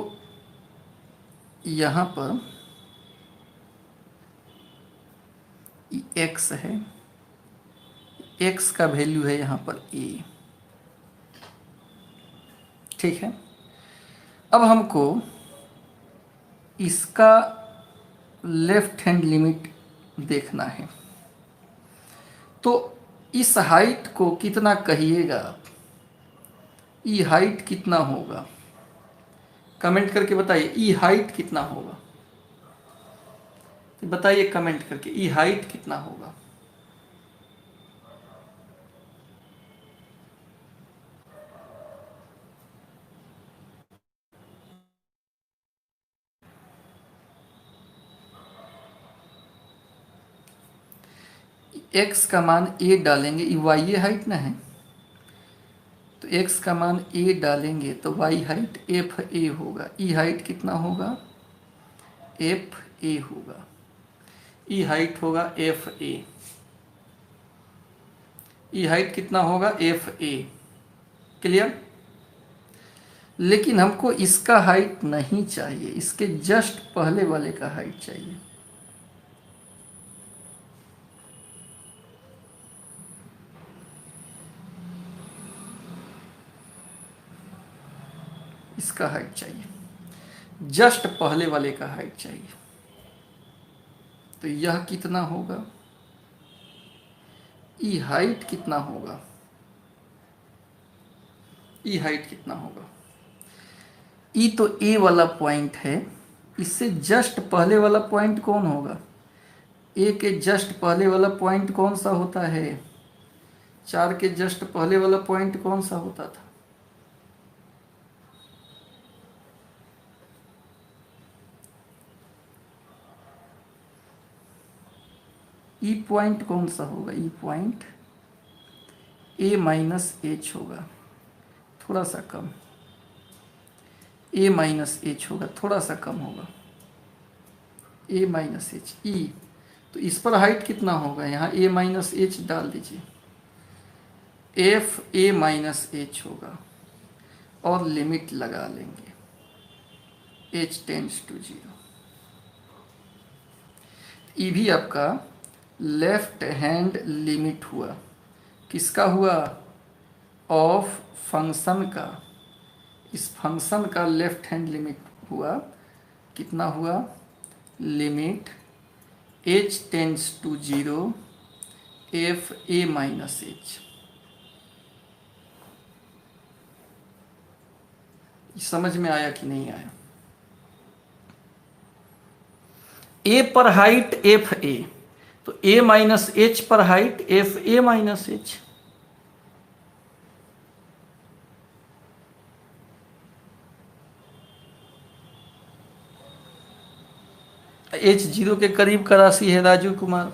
यहाँ पर ये एक्स है, एक्स का वैल्यू है यहाँ पर ए, ठीक है। अब हमको इसका लेफ्ट हैंड लिमिट देखना है, तो इस हाइट को कितना कहिएगा आप, ई हाइट कितना होगा, कमेंट करके बताइए ई हाइट कितना होगा, बताइए कमेंट करके ई हाइट कितना होगा। एक्स का मान ए डालेंगे, ई वाई ए हाइट ना है, तो एक्स का मान ए डालेंगे तो वाई हाइट एफ ए होगा। ई हाइट कितना होगा, एफ ए होगा, ई हाइट होगा एफ ए, ई हाइट कितना होगा एफ ए, क्लियर। लेकिन हमको इसका हाइट नहीं चाहिए, इसके जस्ट पहले वाले का हाइट चाहिए। इसका हाइट चाहिए, जस्ट पहले वाले का हाइट चाहिए। तो यह कितना होगा, ई हाइट कितना होगा, ई हाइट कितना होगा। ई तो ए वाला पॉइंट है, इससे जस्ट पहले वाला पॉइंट कौन होगा, ए के जस्ट पहले वाला पॉइंट कौन सा होता है, 4 के जस्ट पहले वाला पॉइंट कौन सा होता था, ई पॉइंट कौन सा होगा, ई पॉइंट ए माइनस एच होगा, थोड़ा सा कम, ए माइनस एच होगा, थोड़ा सा कम होगा, ए माइनस एच ई। तो इस पर हाइट कितना होगा, यहाँ ए माइनस एच डाल दीजिए, एफ ए माइनस एच होगा और लिमिट लगा लेंगे एच टेंड्स टू 0। ये भी आपका लेफ्ट हैंड लिमिट हुआ, किसका हुआ, ऑफ फंक्शन का, इस फंक्शन का लेफ्ट हैंड लिमिट हुआ, कितना हुआ, limit h tends to 0 f a minus h. समझ में आया कि नहीं आया। ए पर हाइट एफ ए, तो ए माइनस एच पर height F a minus H. H 0 के करीब का राशि है राजू कुमार,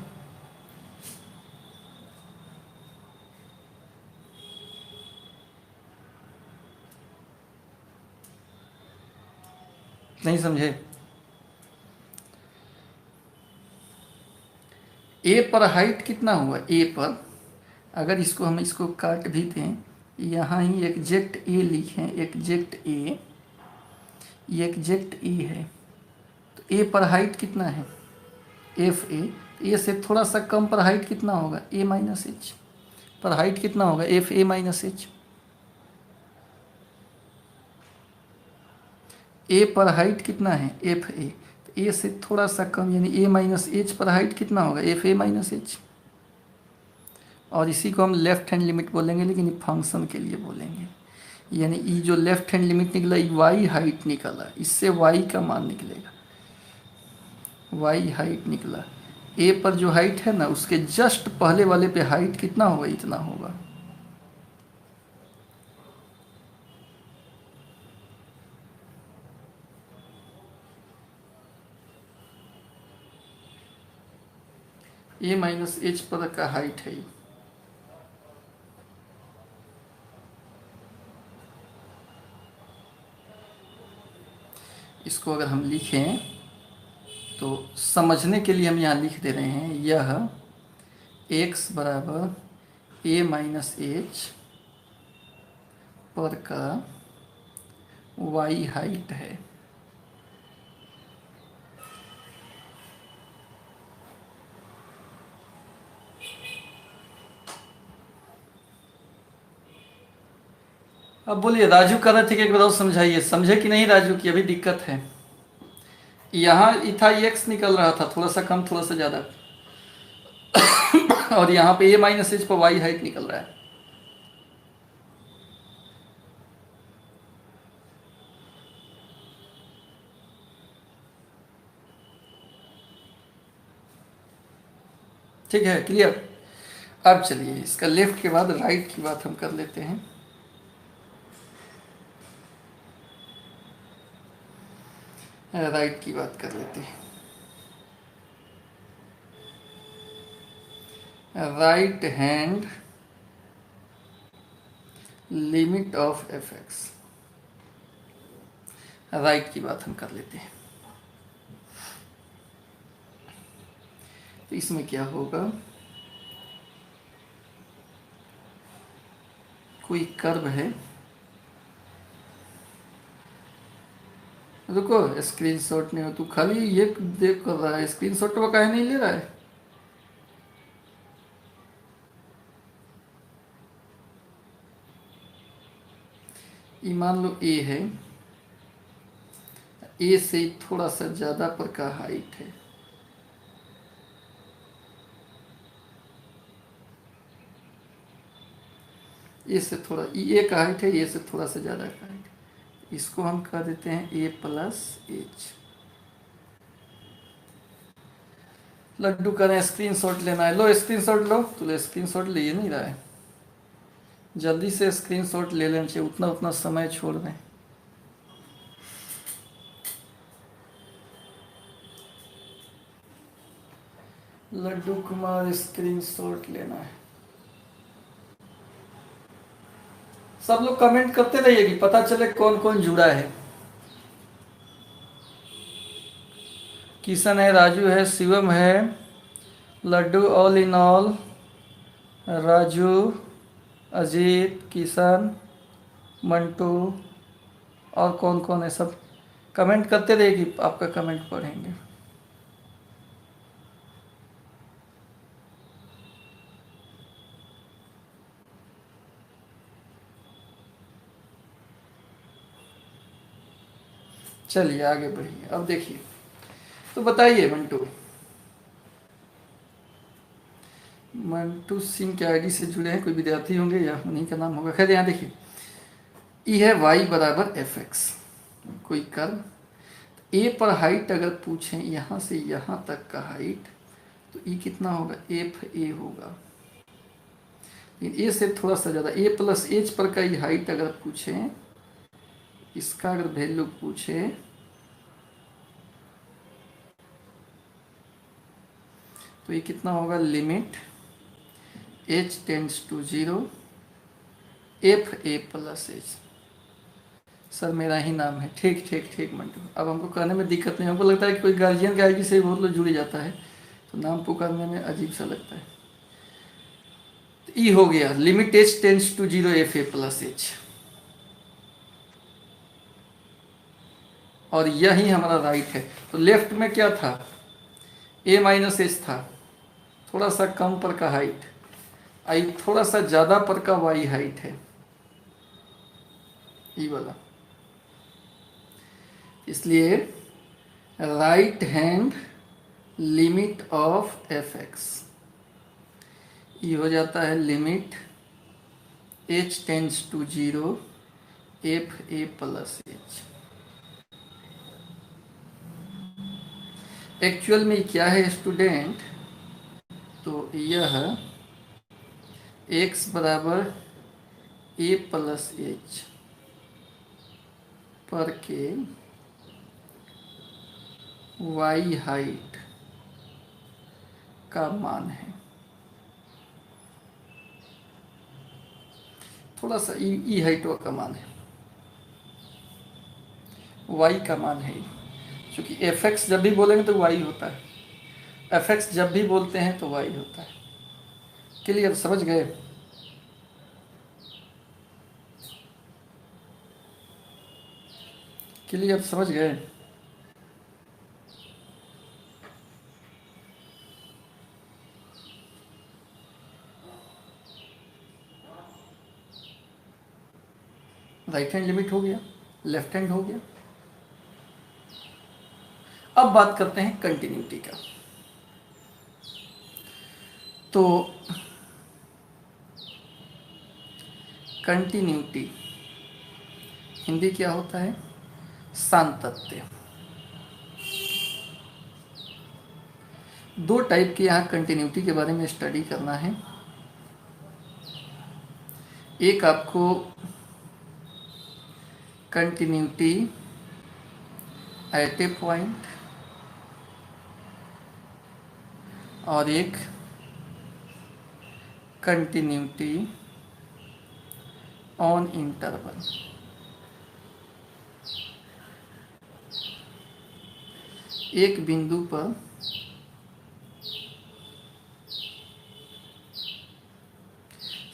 नहीं समझे। ए पर हाइट कितना हुआ, ए पर अगर इसको हम इसको काट भी दें, यहाँ ही एग्जैक्ट ए लिखें, एग्जैक्ट ए, ये एग्जैक्ट ए है, तो ए पर हाइट कितना है एफ ए, ए से थोड़ा सा कम पर हाइट कितना होगा, ए माइनस एच पर हाइट कितना होगा, एफ ए माइनस एच। ए पर हाइट कितना है एफ ए, तो ए से थोड़ा सा कम यानी ए माइनस एच पर हाइट कितना होगा, एफ ए माइनस एच। और इसी को हम लेफ्ट हैंड लिमिट बोलेंगे, लेकिन ये फंक्शन के लिए बोलेंगे, यानी ये जो लेफ्ट हैंड लिमिट निकला ये वाई हाइट निकला, इससे वाई का मान निकलेगा, वाई हाइट निकला। ए पर जो हाइट है ना उसके जस्ट पहले वाले पे हाइट कितना होगा, इतना होगा। ए माइनस एच पर का हाइट है। इसको अगर हम लिखें तो समझने के लिए हम यहाँ लिख दे रहे हैं, यह x बराबर ए माइनस एच पर का y हाइट है। अब बोलिए, राजू कर रहे थे कि एक बार और समझाइए, समझे कि नहीं राजू की अभी दिक्कत है? यहाँ था एक्स निकल रहा था, थोड़ा सा कम थोड़ा सा ज़्यादा, और यहाँ पे ए माइनस एच पर वाई हाइट निकल रहा है। ठीक है, क्लियर? अब चलिए इसका लेफ्ट के बाद राइट की बात हम कर लेते हैं। राइट की बात कर लेते हैं। Right hand limit of f x, right की बात हम कर लेते हैं। तो इसमें क्या होगा, कोई कर्व है, रुको स्क्रीनशॉट नहीं हो, तू खाली ये देख कर रहा है, स्क्रीनशॉट वो काहे नहीं ले रहा है? ये मान लो ए है, ए से थोड़ा सा ज़्यादा पर का हाइट है, ए से थोड़ा, ए का हाइट है, ए से थोड़ा सा ज़्यादा का हाइट, इसको हम कह देते हैं ए प्लस एच। लड्डू कह रहे हैं स्क्रीनशॉट लेना है, लो स्क्रीनशॉट लो, तो स्क्रीनशॉट ले ही नहीं रहा है, जल्दी से स्क्रीनशॉट ले लेना चाहिए, उतना उतना समय छोड़ दें। लड्डू कुमार स्क्रीनशॉट लेना है। सब लोग कमेंट करते रहिए कि पता चले कौन कौन जुड़ा है। किशन है, राजू है, शिवम है, Laddu all in all, Raju, Ajit, Kishan, Mantu, और कौन कौन है, सब कमेंट करते रहिए कि आपका कमेंट पढ़ेंगे। चलिए आगे बढ़िए। अब देखिए, तो बताइए मंटू सिंह के आईडी से जुड़े हैं, कोई विद्यार्थी होंगे या उन्हीं का नाम होगा। खैर यहाँ देखिए, ई है वाई बराबर एफ एक्स, कोई कर्व ए पर हाइट अगर पूछें यहाँ से यहाँ तक का हाइट, तो ई कितना होगा, एफ ए होगा। लेकिन ए से थोड़ा सा ज़्यादा, ए प्लस एच पर का ये हाइट अगर पूछें, इसका अगर वैल्यू पूछें तो ये कितना होगा, limit h tends to 0 f a plus h. Sir मेरा ही नाम है, ठीक ठीक ठीक मंटू, अब हमको कहने में दिक्कत नहीं, हमको लगता है कि कोई गार्जियन के आईडी से बहुत लोग जुड़ जाता है, तो नाम पुकारने में अजीब सा लगता है। तो ई हो गया limit h tends to 0 f a plus h, और यही हमारा राइट है। तो लेफ्ट में क्या था, ए माइनस एच था, थोड़ा सा कम पर का हाइट, आई थोड़ा सा ज़्यादा पर का वाई हाइट है, ई वाला। इसलिए right hand limit of f x, ये हो जाता है limit h tends to 0 f a plus h. Actual में क्या है स्टूडेंट, तो यह x बराबर ए प्लस एच पर के y हाइट का मान है। थोड़ा सा ई हाइट का मान है, वाई का मान है। क्योंकि एफ एक्स जब भी बोलेंगे तो वाई होता है, एफ एक्स जब भी बोलते हैं तो वाई होता है। क्लियर, समझ गए? क्लियर, समझ गए? राइट हैंड लिमिट हो गया, लेफ्ट हैंड हो गया। अब बात करते हैं कंटिन्यूटी का। तो कंटिन्यूटी हिंदी क्या होता है? सातत्य। दो टाइप की यहाँ कंटिन्यूटी के बारे में स्टडी करना है। एक आपको कंटिन्यूटी एट ए पॉइंट और एक कंटिन्यूटी ऑन इंटरवल। एक बिंदु पर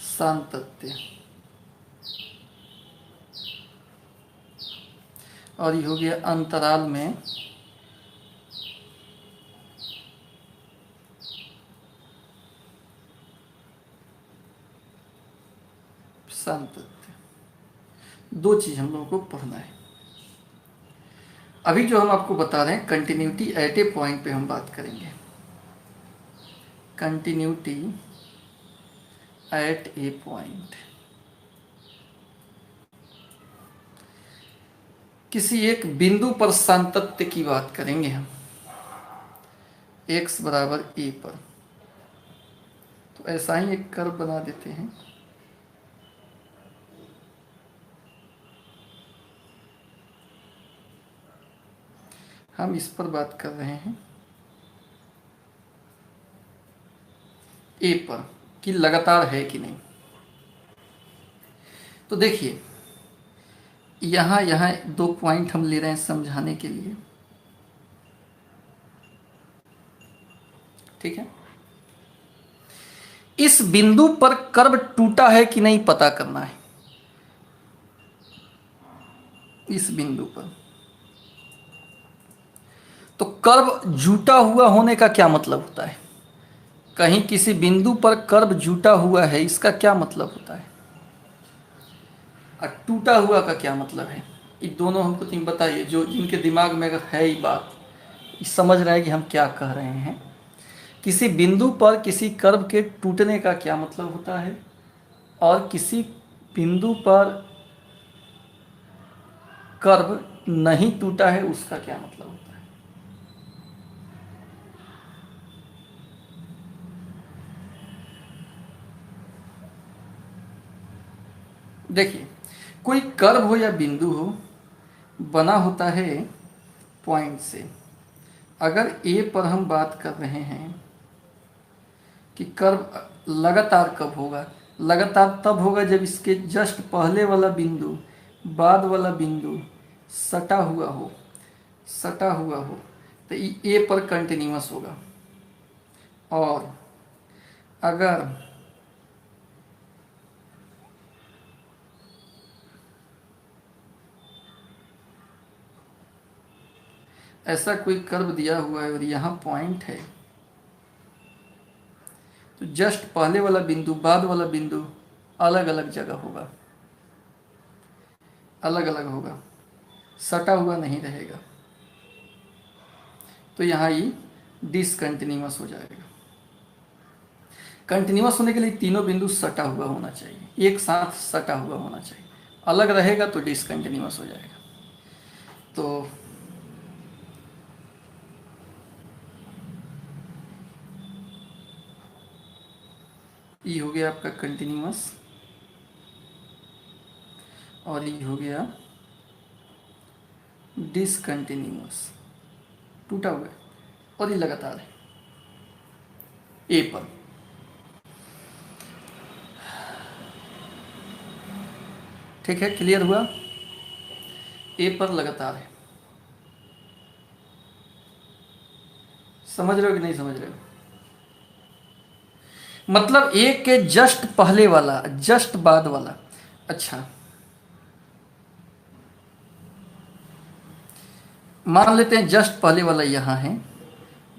सातत्य, और ये हो गया अंतराल में सातत्य। दो चीज हम लोगों को पढ़ना है। अभी जो हम आपको बता रहे हैं कंटिन्यूटी एट ए पॉइंट पे हम बात करेंगे। कंटिन्यूटी एट ए पॉइंट, किसी एक बिंदु पर सातत्य की बात करेंगे हम, x बराबर a पर। तो ऐसा ही एक कर्व बना देते हैं। हम इस पर बात कर रहे हैं a पर कि लगातार है कि नहीं। तो देखिए यहाँ दो पॉइंट हम ले रहे हैं समझाने के लिए, ठीक है। इस बिंदु पर कर्व टूटा है कि नहीं पता करना है। इस बिंदु पर तो कर्व जुटा हुआ होने का क्या मतलब होता है? कहीं किसी बिंदु पर कर्व जुटा हुआ है, इसका क्या मतलब होता है? और टूटा हुआ का क्या मतलब है? ये दोनों हमको तुम बताइए, जो जिनके दिमाग में अगर है ये बात, समझ रहे हैं कि हम क्या कह रहे हैं। किसी बिंदु पर किसी कर्व के टूटने का क्या मतलब होता है, और किसी बिंदु पर कर्व नहीं टूटा है उसका क्या मतलब होता है? देखिए, कोई कर्व हो या बिंदु हो, बना होता है पॉइंट से। अगर ए पर हम बात कर रहे हैं कि कर्व लगातार कब होगा, लगातार तब होगा जब इसके जस्ट पहले वाला बिंदु बाद वाला बिंदु सटा हुआ हो, सटा हुआ हो, तो ए पर कंटिन्यूअस होगा। और अगर ऐसा कोई कर्व दिया हुआ है और यहाँ पॉइंट है, तो जस्ट पहले वाला बिंदु बाद वाला बिंदु अलग अलग जगह होगा, अलग अलग होगा, सटा हुआ नहीं रहेगा। तो यहाँ ये डिसकंटिन्यूअस हो जाएगा। कंटिन्यूअस होने के लिए तीनों बिंदु सटा हुआ होना चाहिए, एक साथ सटा हुआ होना चाहिए। अलग रहेगा तो डिसकंटिन्यूअस हो जाएगा। तो ये हो गया आपका कंटिन्यूअस, और ये हो गया डिसकंटिन्यूअस, टूटा हुआ है, और ये लगातार है। ए पर। ठीक है, क्लियर हुआ? ए पर लगातार है। समझ रहे हो कि नहीं समझ रहे हो? मतलब ए के जस्ट पहले वाला, जस्ट बाद वाला। अच्छा, मान लेते हैं जस्ट पहले वाला यहाँ है,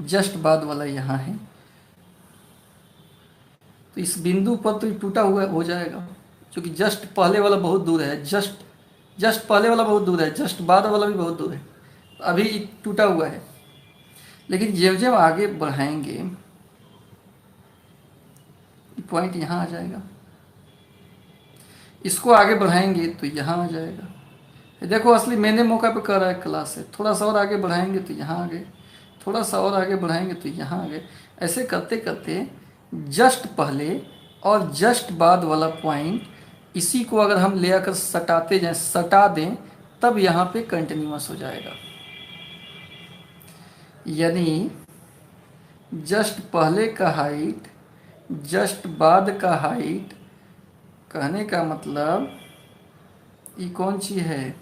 जस्ट बाद वाला यहाँ है, तो इस बिंदु पर तो ये टूटा हुआ हो जाएगा, क्योंकि जस्ट पहले वाला बहुत दूर है, जस्ट जस्ट पहले वाला बहुत दूर है, जस्ट बाद वाला भी बहुत दूर है, तो अभी टूटा हुआ है। लेकिन जब जब आगे बढ़ाएंगे पॉइंट यहाँ आ जाएगा, इसको आगे बढ़ाएंगे तो यहाँ आ जाएगा। देखो असली मैंने मौका पे कर रहा है क्लास से, थोड़ा सा और आगे बढ़ाएंगे तो यहाँ आ गए, थोड़ा सा और आगे बढ़ाएंगे तो यहाँ आ गए। ऐसे करते करते जस्ट पहले और जस्ट बाद वाला पॉइंट, इसी को अगर हम ले आकर सटाते जाएं, सटा दें, तब यहाँ पे कंटिन्यूअस हो जाएगा। यानी जस्ट पहले का हाइट, जस्ट बाद का हाइट, कहने का मतलब ये कौन सी है,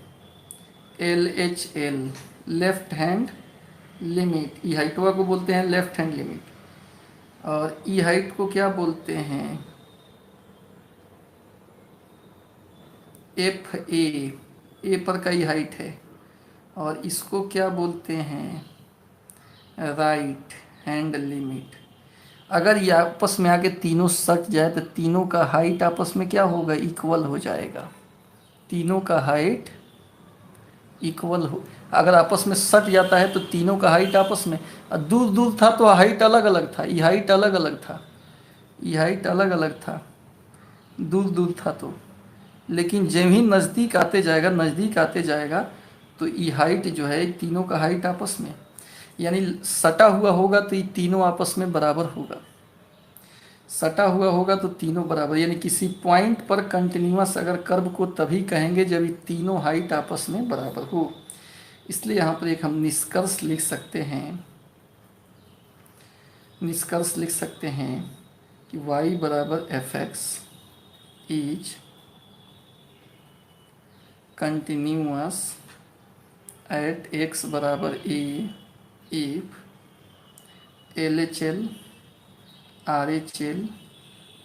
LHL, लेफ्ट हैंड लिमिट। ई हाइटवा को बोलते हैं लेफ्ट हैंड लिमिट, और ई हाइट को क्या बोलते हैं, FA, ए पर का ई हाइट है, और इसको क्या बोलते हैं, राइट हैंड लिमिट। अगर ये आपस में आके तीनों सट जाए तो तीनों का हाइट आपस में क्या होगा, इक्वल हो जाएगा। तीनों का हाइट इक्वल हो, अगर आपस में सट जाता है तो तीनों का हाइट आपस में, दूर दूर था तो हाइट अलग अलग था, ये हाइट अलग अलग था, ये हाइट अलग अलग था, दूर दूर था तो। लेकिन जब ही नज़दीक आते जाएगा, नज़दीक आते जाएगा, तो ये हाइट जो है तीनों का हाइट आपस में, यानी सटा हुआ होगा तो ये तीनों आपस में बराबर होगा, सटा हुआ होगा तो तीनों बराबर। यानी किसी पॉइंट पर कंटिन्यूअस अगर कर्व को तभी कहेंगे जब ये तीनों हाइट आपस में बराबर हो। इसलिए यहाँ पर एक हम निष्कर्ष लिख सकते हैं, निष्कर्ष लिख सकते हैं कि y बराबर fx is continuous at x बराबर a इफ LHL, RHL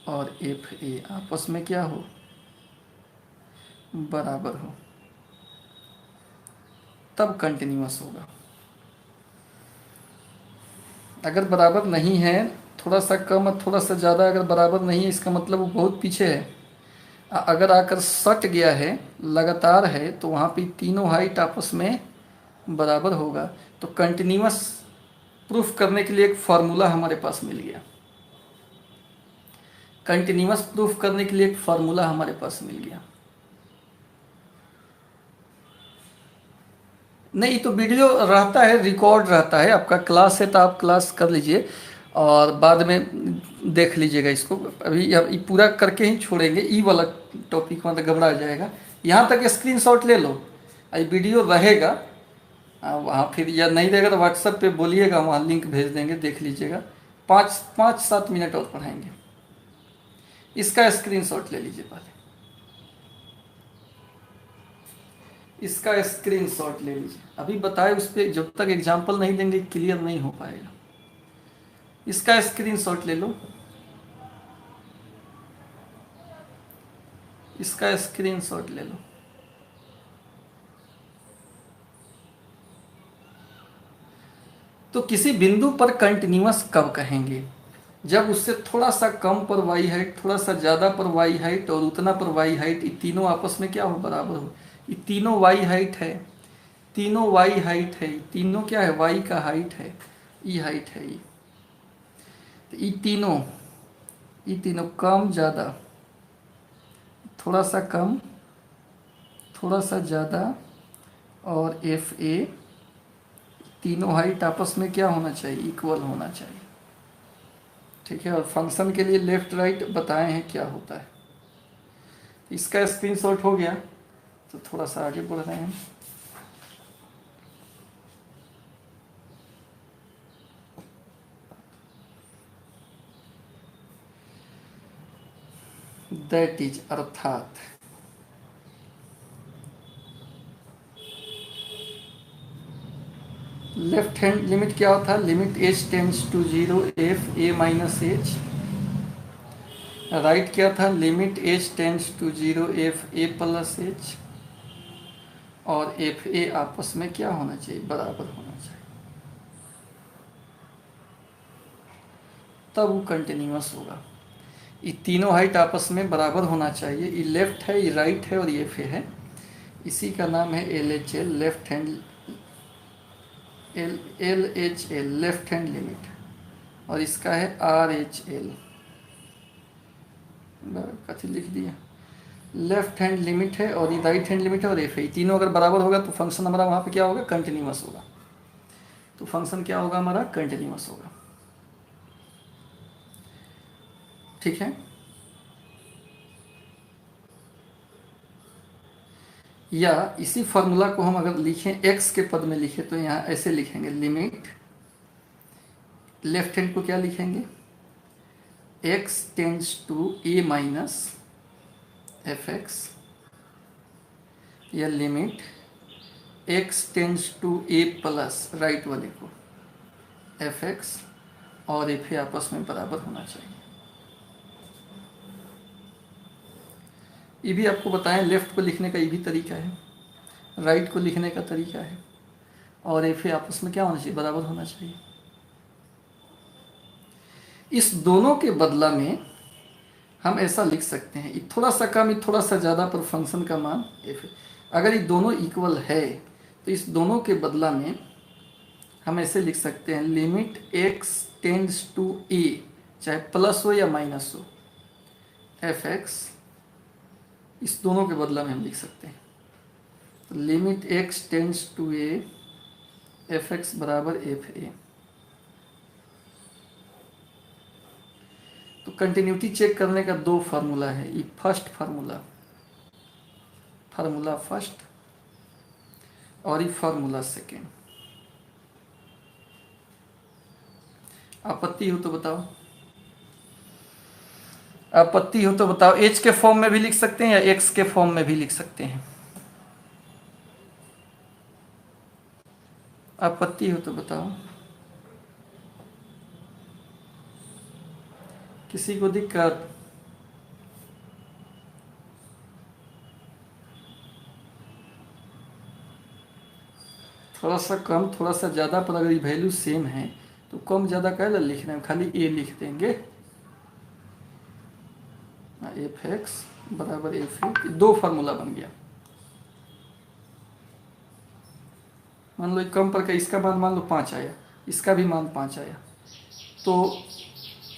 और FA आपस में क्या हो, बराबर हो, तब कंटिन्यूअस होगा। अगर बराबर नहीं है, थोड़ा सा कम और थोड़ा सा ज़्यादा अगर बराबर नहीं है, इसका मतलब वो बहुत पीछे है। अगर आकर सट गया है, लगातार है, तो वहाँ पे तीनों हाइट आपस में बराबर होगा। तो कंटिन्यूअस प्रूफ करने के लिए एक फार्मूला हमारे पास मिल गया, कंटिन्यूअस प्रूफ करने के लिए एक फार्मूला हमारे पास मिल गया। नहीं तो वीडियो रहता है, रिकॉर्ड रहता है, आपका क्लास है तो आप क्लास कर लीजिए और बाद में देख लीजिएगा इसको। अभी ये पूरा करके ही छोड़ेंगे, ई वाला टॉपिक मतलब घबरा जाएगा। यहाँ तक स्क्रीनशॉट ले लो, ये वीडियो रहेगा वहाँ, फिर या नहीं रहेगा तो व्हाट्सएप पे बोलिएगा, वहाँ लिंक भेज देंगे, देख लीजिएगा। 5-7 मिनट और पढ़ाएंगे। इसका स्क्रीनशॉट ले लीजिए पहले, इसका स्क्रीनशॉट ले लीजिए। अभी बताए उस पर जब तक एग्जाम्पल नहीं देंगे क्लियर नहीं हो पाएगा। इसका स्क्रीनशॉट ले लो, इसका स्क्रीनशॉट ले लो। तो किसी बिंदु पर कंटिन्यूअस कब कहेंगे, जब उससे थोड़ा सा कम पर वाई हाइट, थोड़ा सा ज़्यादा पर वाई हाइट और उतना पर वाई हाइट, ये तीनों आपस में क्या हो, बराबर हो। ये तीनों वाई हाइट है, तीनों वाई हाइट है, तीनों क्या है, वाई का हाइट है, ई हाइट है ये। तो ये तीनों कम ज़्यादा, थोड़ा सा कम, थोड़ा सा ज़्यादा, और FA, तीनों हाइट आपस में क्या होना चाहिए, इक्वल होना चाहिए। ठीक है, और फंक्शन के लिए लेफ्ट राइट बताए हैं क्या होता है। इसका स्क्रीनशॉट हो गया, तो थोड़ा सा आगे बढ़ रहे हैं। दैट इज अर्थात लेफ्ट हैंड लिमिट क्या होता है, limit h tends to 0 f a minus h. Right क्या था, limit h tends to 0 f a plus h. और एफ ए आपस में क्या होना चाहिए, बराबर होना चाहिए, तब वो कंटिन्यूअस होगा। ये तीनों हाइट आपस में बराबर होना चाहिए। ये लेफ्ट है, ये राइट है और ये एफ ए है। इसी का नाम है L H L, left hand L H L left hand limit. और इसका है आर एच एल, कथी लिख दिया, लेफ्ट हैंड लिमिट है और ये राइट हैंड लिमिट है और एफ है। तीनों अगर बराबर होगा तो फंक्शन हमारा वहाँ पे क्या होगा, कंटिन्यूअस होगा। तो फंक्शन क्या होगा हमारा, कंटिन्यूअस होगा। ठीक है। या इसी फार्मूला को हम अगर लिखें x के पद में लिखें तो यहाँ ऐसे लिखेंगे, लिमिट लेफ्ट हैंड को क्या लिखेंगे, x tends to a minus f x, या limit x tends to a plus right वाले को एफ एक्स, और एफ आपस में बराबर होना चाहिए। ये भी आपको बताएं, लेफ्ट को लिखने का ये भी तरीका है, राइट को लिखने का तरीका है, और एफ आपस में क्या होना चाहिए, बराबर होना चाहिए। इस दोनों के बदला में हम ऐसा लिख सकते हैं, ये थोड़ा सा कम, ये थोड़ा सा ज़्यादा, पर फंक्शन का मान एफ। अगर ये दोनों इक्वल है तो इस दोनों के बदला में हम ऐसे लिख सकते हैं, लिमिट एक्स टेंड्स टू ए, चाहे प्लस हो या माइनस हो, एफ एक्स, इस दोनों के बदला में हम लिख सकते हैं। तो limit x tends to a f x बराबर एफ ए। तो कंटिन्यूटी चेक करने का दो फार्मूला है, ये फर्स्ट फार्मूला, फार्मूला फर्स्ट, और ये फार्मूला सेकेंड। आपत्ति हो तो बताओ, आपत्ति हो तो बताओ। एच के फॉर्म में भी लिख सकते हैं या एक्स के फॉर्म में भी लिख सकते हैं, आपत्ति हो तो बताओ। किसी को दिक्कत, थोड़ा सा कम थोड़ा सा ज़्यादा, पर अगर ये वैल्यू सेम है तो कम ज़्यादा क्या लिखना है, खाली ए लिख देंगे, एफ एक्स बराबर एफ ए। दो फार्मूला बन गया। मान लो कम पर का इसका मान लो 5 आया, इसका भी मान 5 आया, तो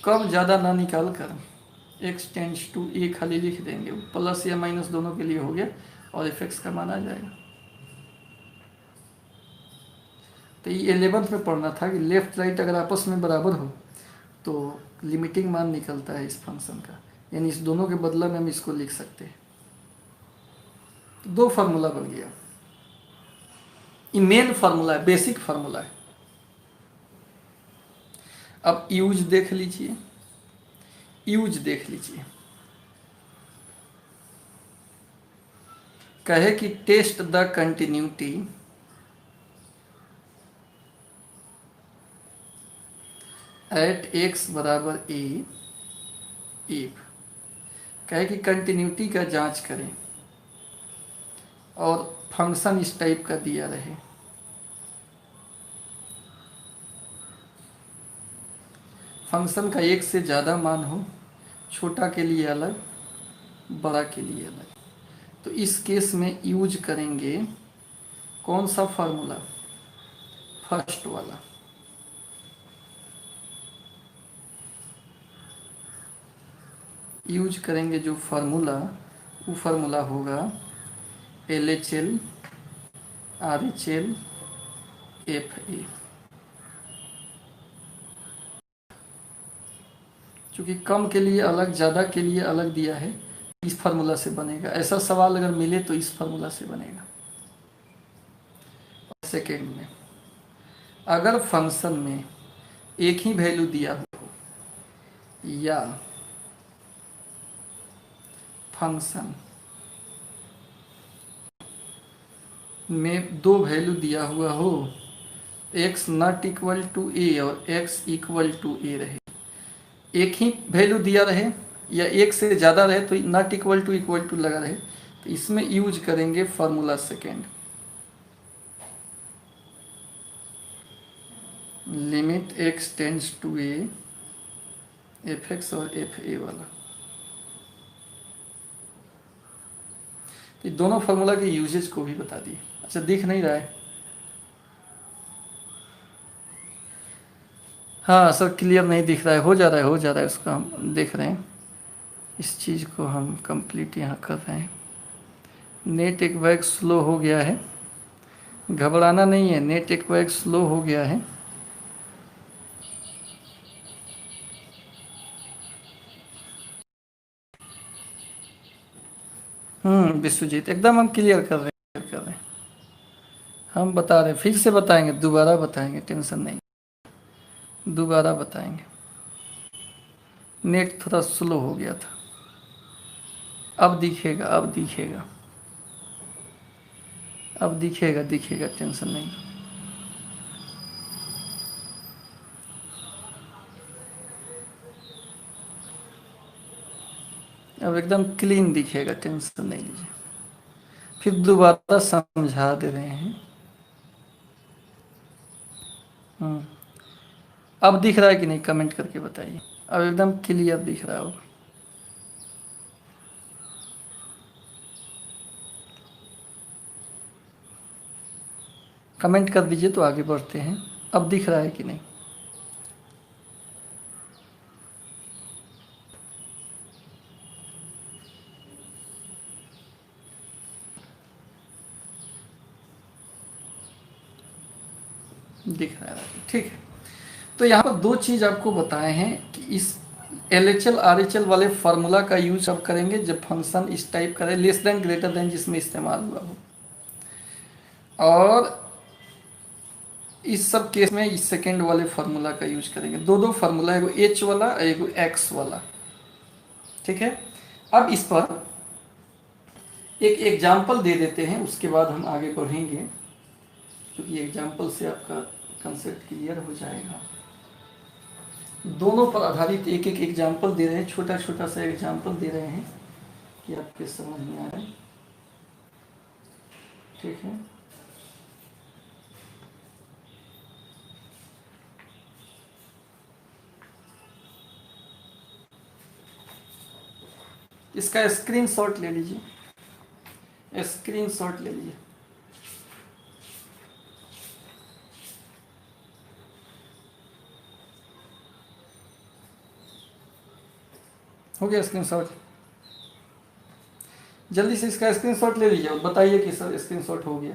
कम ज़्यादा ना निकाल कर एक्स टेंड्स टू ए खाली लिख देंगे, प्लस या माइनस दोनों के लिए हो गया, और एफ एक्स का मान आ जाएगा। तो ये 11th में पढ़ना था कि लेफ्ट राइट अगर आपस में बराबर हो तो लिमिटिंग मान निकलता है इस फंक्शन का, यानी इस दोनों के बदला में हम इसको लिख सकते हैं। तो दो फार्मूला बन गया। ये मेन फार्मूला है, बेसिक फार्मूला है। अब यूज देख लीजिए, यूज देख लीजिए। कहे कि test the continuity at x बराबर ए इफ, कहे कि कंटिन्यूटी का जांच करें और फंक्शन इस टाइप का दिया रहे। फंक्शन का एक से ज़्यादा मान हो, छोटा के लिए अलग, बड़ा के लिए अलग। तो इस केस में यूज करेंगे कौन सा फार्मूला, फर्स्ट वाला। यूज करेंगे जो फार्मूला, वो फार्मूला होगा L H L R H L F A. चूँकि कम के लिए अलग, ज़्यादा के लिए अलग दिया है, इस फार्मूला से बनेगा। ऐसा सवाल अगर मिले तो इस फार्मूला से बनेगा। सेकेंड में अगर फंक्शन में एक ही वैल्यू दिया हो या फंक्शन में दो वैल्यू दिया हुआ हो, x नॉट इक्वल टू ए और x इक्वल टू ए रहे, एक ही वैल्यू दिया रहे या एक से ज़्यादा रहे तो नॉट इक्वल टू लगा रहे, तो इसमें यूज करेंगे formula second, limit x tends to a f x और एफ ए वाला। तो दोनों फार्मूला के यूजेज को भी बता दिए। अच्छा, दिख नहीं रहा है? हाँ सर, क्लियर नहीं दिख रहा है, हो जा रहा है, हो जा रहा है, उसका हम देख रहे हैं, इस चीज़ को हम कंप्लीट यहाँ कर रहे हैं। नेट एक बैग स्लो हो गया है, घबराना नहीं है, नेट एक बैग स्लो हो गया है। विश्वजीत, एकदम हम क्लियर कर रहे हैं, हम बता रहे हैं, फिर से बताएंगे, दोबारा बताएंगे, टेंशन नहीं, दोबारा बताएंगे। नेट थोड़ा स्लो हो गया था, अब दिखेगा, अब दिखेगा, अब दिखेगा, दिखेगा, टेंशन नहीं। अब एकदम क्लीन दिखेगा, टेंशन नहीं लीजिए, फिर दोबारा समझा दे रहे हैं। अब दिख रहा है कि नहीं, कमेंट करके बताइए, अब एकदम क्लियर दिख रहा होगा। कमेंट कर दीजिए तो आगे बढ़ते हैं। अब दिख रहा है कि नहीं? दिख रहा है, ठीक है। तो यहाँ पर दो चीज़ आपको बताए हैं कि इस LHL RHL वाले फार्मूला का यूज अब करेंगे जब फंक्शन इस टाइप का रहे, लेस देन ग्रेटर देन जिसमें इस्तेमाल हुआ हो, और इस सब केस में इस सेकेंड वाले फार्मूला का यूज करेंगे। दो दो फार्मूला, एगो H वाला और एगो X वाला, ठीक है। अब इस पर एक एग्जाम्पल दे देते हैं, उसके बाद हम आगे बढ़ेंगे, क्योंकि एग्जाम्पल से आपका कंसेप्ट क्लियर हो जाएगा। दोनों पर आधारित एक एक एग्जाम्पल दे रहे हैं, छोटा छोटा सा एग्जाम्पल दे रहे हैं कि आपके समझ में आ रहा है, ठीक है। इसका स्क्रीनशॉट ले लीजिए, स्क्रीनशॉट ले लीजिए। हो गया स्क्रीनशॉट? जल्दी से इसका स्क्रीनशॉट ले लीजिए और बताइए कि सर स्क्रीनशॉट हो गया।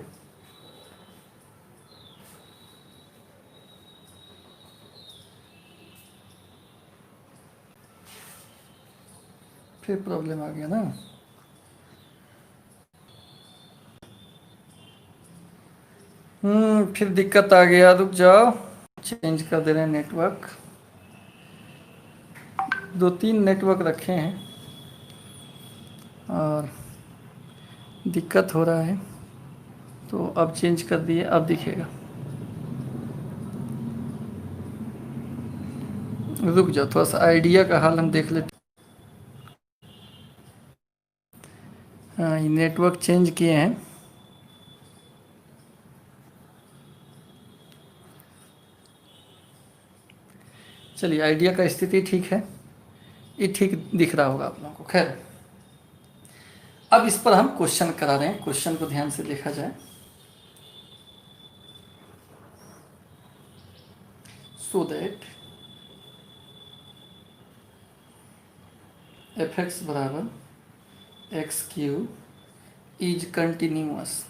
फिर प्रॉब्लम आ गया ना। फिर दिक्कत आ गया, रुक जाओ, चेंज कर दे रहे हैं नेटवर्क। दो तीन नेटवर्क रखे हैं और दिक्कत हो रहा है, तो अब चेंज कर दिए, अब दिखेगा। रुक जाओ, थोड़ा सा आइडिया का हाल हम देख लेते। हाँ, ये नेटवर्क चेंज किए हैं। चलिए, आइडिया का स्थिति ठीक है, ये ठीक दिख रहा होगा आप लोगों को। खैर, अब इस पर हम क्वेश्चन करा रहे हैं, क्वेश्चन को ध्यान से देखा जाए। सो दैट एफ एक्स बराबर x Q is continuous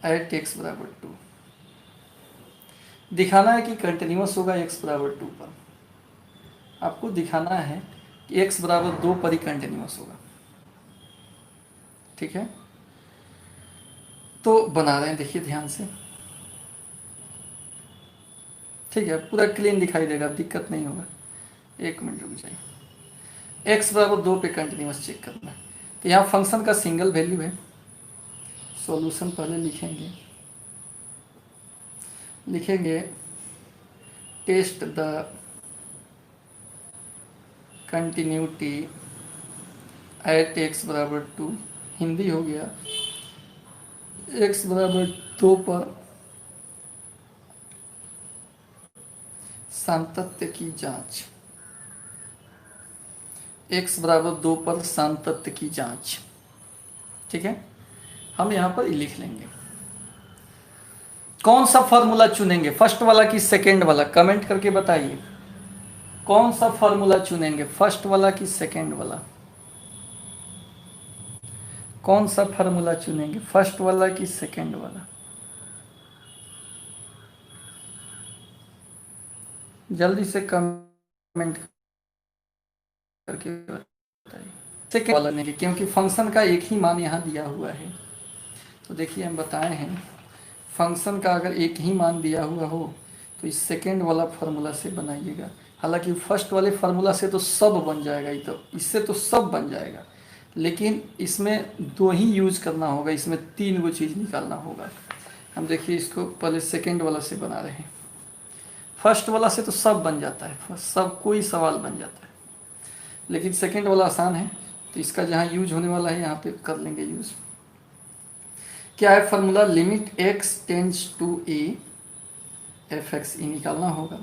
at x बराबर 2। दिखाना है कि कंटिन्यूअस होगा एक्स बराबर 2 पर। आपको दिखाना है कि एक्स बराबर 2 पर ही कंटिन्यूअस होगा, ठीक है। तो बना रहे हैं, देखिए ध्यान से, ठीक है, पूरा क्लीन दिखाई देगा, दिक्कत नहीं होगा। एक मिनट रुक जाइए। x बराबर 2 पे कंटिन्यूस चेक करना है। तो यहाँ फंक्शन का सिंगल वैल्यू है। सॉल्यूशन पहले लिखेंगे test the continuity at x बराबर 2, हिंदी हो गया x बराबर 2 पर सातत्य की जांच। x बराबर 2 पर सातत्य की जांच। ठीक है, हम यहाँ पर लिख लेंगे। कौन सा फॉर्मूला चुनेंगे, फर्स्ट वाला कि सेकेंड वाला? कमेंट करके बताइए कौन सा फॉर्मूला चुनेंगे, फर्स्ट वाला कि सेकेंड वाला? कौन सा फार्मूला चुनेंगे, फर्स्ट वाला कि सेकेंड वाला? जल्दी से कमेंट करके बताइए। सेकेंड वाला नहीं, क्योंकि फंक्शन का एक ही मान यहाँ दिया हुआ है। तो देखिए हम बताए हैं फंक्शन का अगर एक ही मान दिया हुआ हो तो इस सेकेंड वाला फार्मूला से बनाइएगा। हालांकि फर्स्ट वाले फार्मूला से तो सब बन जाएगा, ये तो इससे तो सब बन जाएगा, लेकिन इसमें 2 ही यूज करना होगा, इसमें 3 गो चीज़ निकालना होगा। हम देखिए इसको पहले सेकेंड वाला से बना रहे हैं। फर्स्ट वाला से तो सब बन जाता है, सब कोई सवाल बन जाता है, लेकिन सेकेंड वाला आसान है। तो इसका जहाँ यूज होने वाला है यहाँ पे कर लेंगे यूज। क्या है formula? Limit x tends to a f x ई निकालना होगा।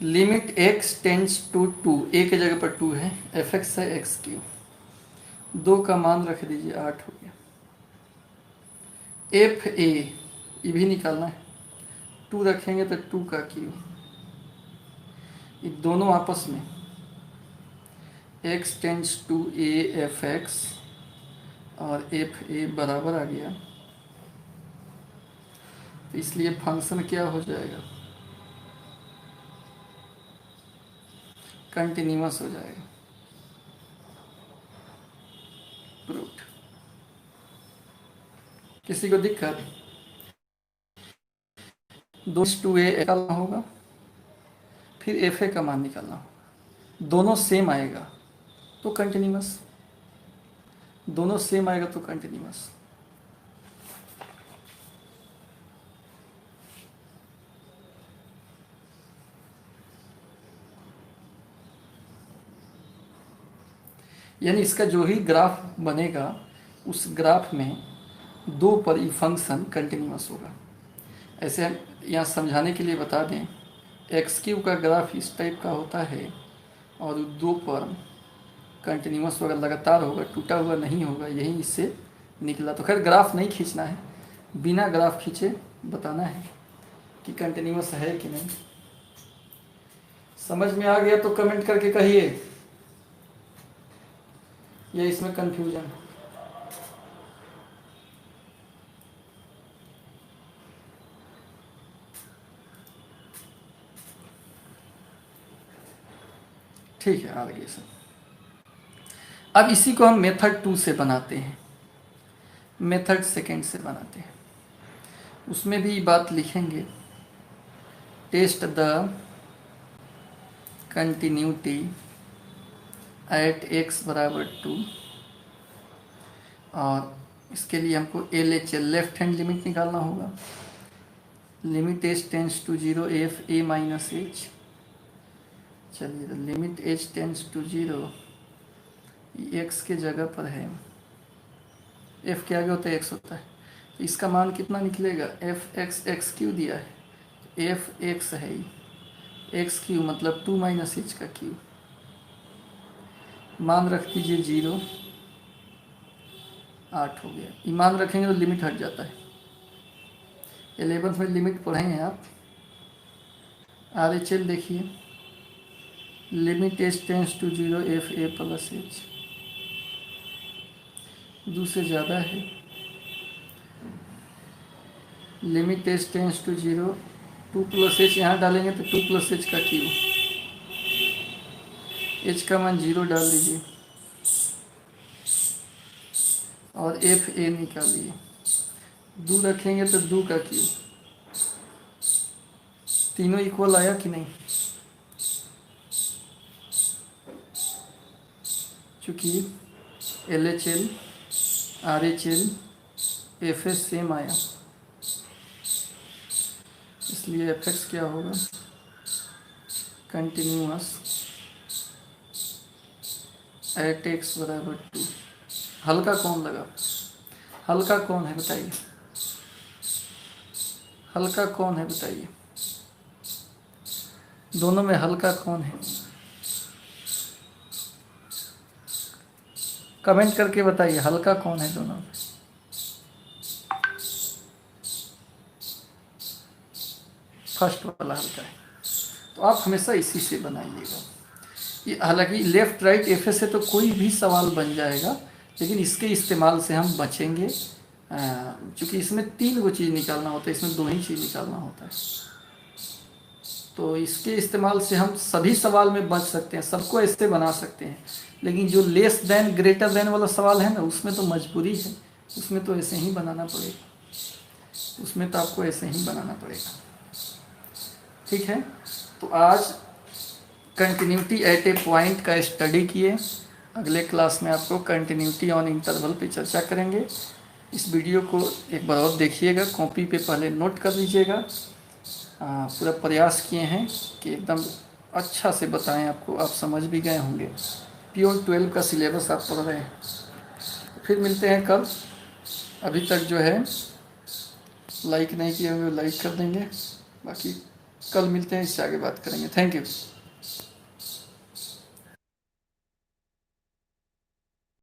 Limit x tends to 2, a के जगह पर 2 है, एफ एक्स है एक्स क्यू, 2 का मान रख दीजिए 8 हो गया। एफ ए ये भी निकालना है, 2 रखेंगे तो 2 का क्यू, ये दोनों आपस में x tends to a f x और एफ ए बराबर आ गया, तो इसलिए फंक्शन क्या हो जाएगा? कंटिन्यूअस हो जाएगा। प्रूव्ड। किसी को दिक्कत? 2:a निकालना होगा, फिर एफ ए का मान निकालना होगा, दोनों सेम आएगा तो कंटिन्यूअस, दोनों सेम आएगा तो कंटिन्यूअस। यानी इसका जो ही ग्राफ बनेगा उस ग्राफ में 2 पर ही फंक्शन कंटिन्यूअस होगा। ऐसे हम यहाँ समझाने के लिए बता दें, एक्स क्यू का ग्राफ इस टाइप का होता है और 2 पर कंटिन्यूअस होगा, लगातार होगा, टूटा हुआ नहीं होगा, यही इससे निकला। तो खैर ग्राफ नहीं खींचना है, बिना ग्राफ खींचे बताना है कि कंटिन्यूअस है कि नहीं। समझ में आ गया तो कमेंट करके कहिए, या इसमें कंफ्यूजन? ठीक है, आगे सर। अब इसी को हम मेथड 2 से बनाते हैं, मेथड सेकेंड से बनाते हैं। उसमें भी बात लिखेंगे test the continuity at x बराबर 2, और इसके लिए हमको L H L left hand limit निकालना होगा। Limit h tends to 0 f a minus h. चलिए, तो limit h tends to 0, x के जगह पर है, f के आगे होता है x होता है, तो इसका मान कितना निकलेगा? एफ एक्स एक्स क्यू दिया है, एफ एक्स है, एक्स क्यू मतलब 2 माइनस एच का क्यू, मान रख दीजिए 0, 8 हो गया। ये मान रखेंगे तो लिमिट हट जाता है। 11th में लिमिट पढ़े हैं आप, आर एच एल देखिए, limit h tends to 0 f a plus h, 2 से ज़्यादा है। Limit h tends to 0, 2 plus h यहाँ डालेंगे तो 2 प्लस एच का क्यू, एच का मान 0 डाल दीजिए और एफ ए निकालिए, 2 रखेंगे तो 2 का क्यू, तीनों इक्वल आया कि नहीं? चूँकि LHL RHL FS सेम आया, इसलिए FX क्या होगा, कंटिन्यूअस एट x बराबर 2। हल्का कौन लगा, हल्का कौन है बताइए, हल्का कौन है बताइए, दोनों में हल्का कौन है, कमेंट करके बताइए हल्का कौन है दोनों में। फर्स्ट वाला हल्का है, तो आप हमेशा इसी से बनाइएगा। ये हालांकि लेफ्ट राइट एफ से तो कोई भी सवाल बन जाएगा, लेकिन इसके इस्तेमाल से हम बचेंगे, क्योंकि इसमें 3 गो चीज़ निकालना होता है, इसमें 2 ही चीज़ निकालना होता है। तो इसके इस्तेमाल से हम सभी सवाल में बच सकते हैं, सबको ऐसे बना सकते हैं। लेकिन जो लेस देन ग्रेटर देन वाला सवाल है ना, उसमें तो मजबूरी है, उसमें तो ऐसे ही बनाना पड़ेगा, उसमें तो आपको ऐसे ही बनाना पड़ेगा। ठीक है, तो आज कंटिन्यूटी एट ए पॉइंट का स्टडी किए। अगले क्लास में आपको कंटिन्यूटी ऑन इंटरवल पे चर्चा करेंगे। इस वीडियो को एक बार और देखिएगा, कॉपी पे पहले नोट कर लीजिएगा। पूरा प्रयास किए हैं कि एकदम अच्छा से बताएं आपको, आप समझ भी गए होंगे। प्योर 12 का सिलेबस आप पढ़ रहे हैं। फिर मिलते हैं कल। अभी तक जो है लाइक नहीं किए हुए लाइक कर देंगे, बाकी कल मिलते हैं, इससे आगे बात करेंगे। Thank you.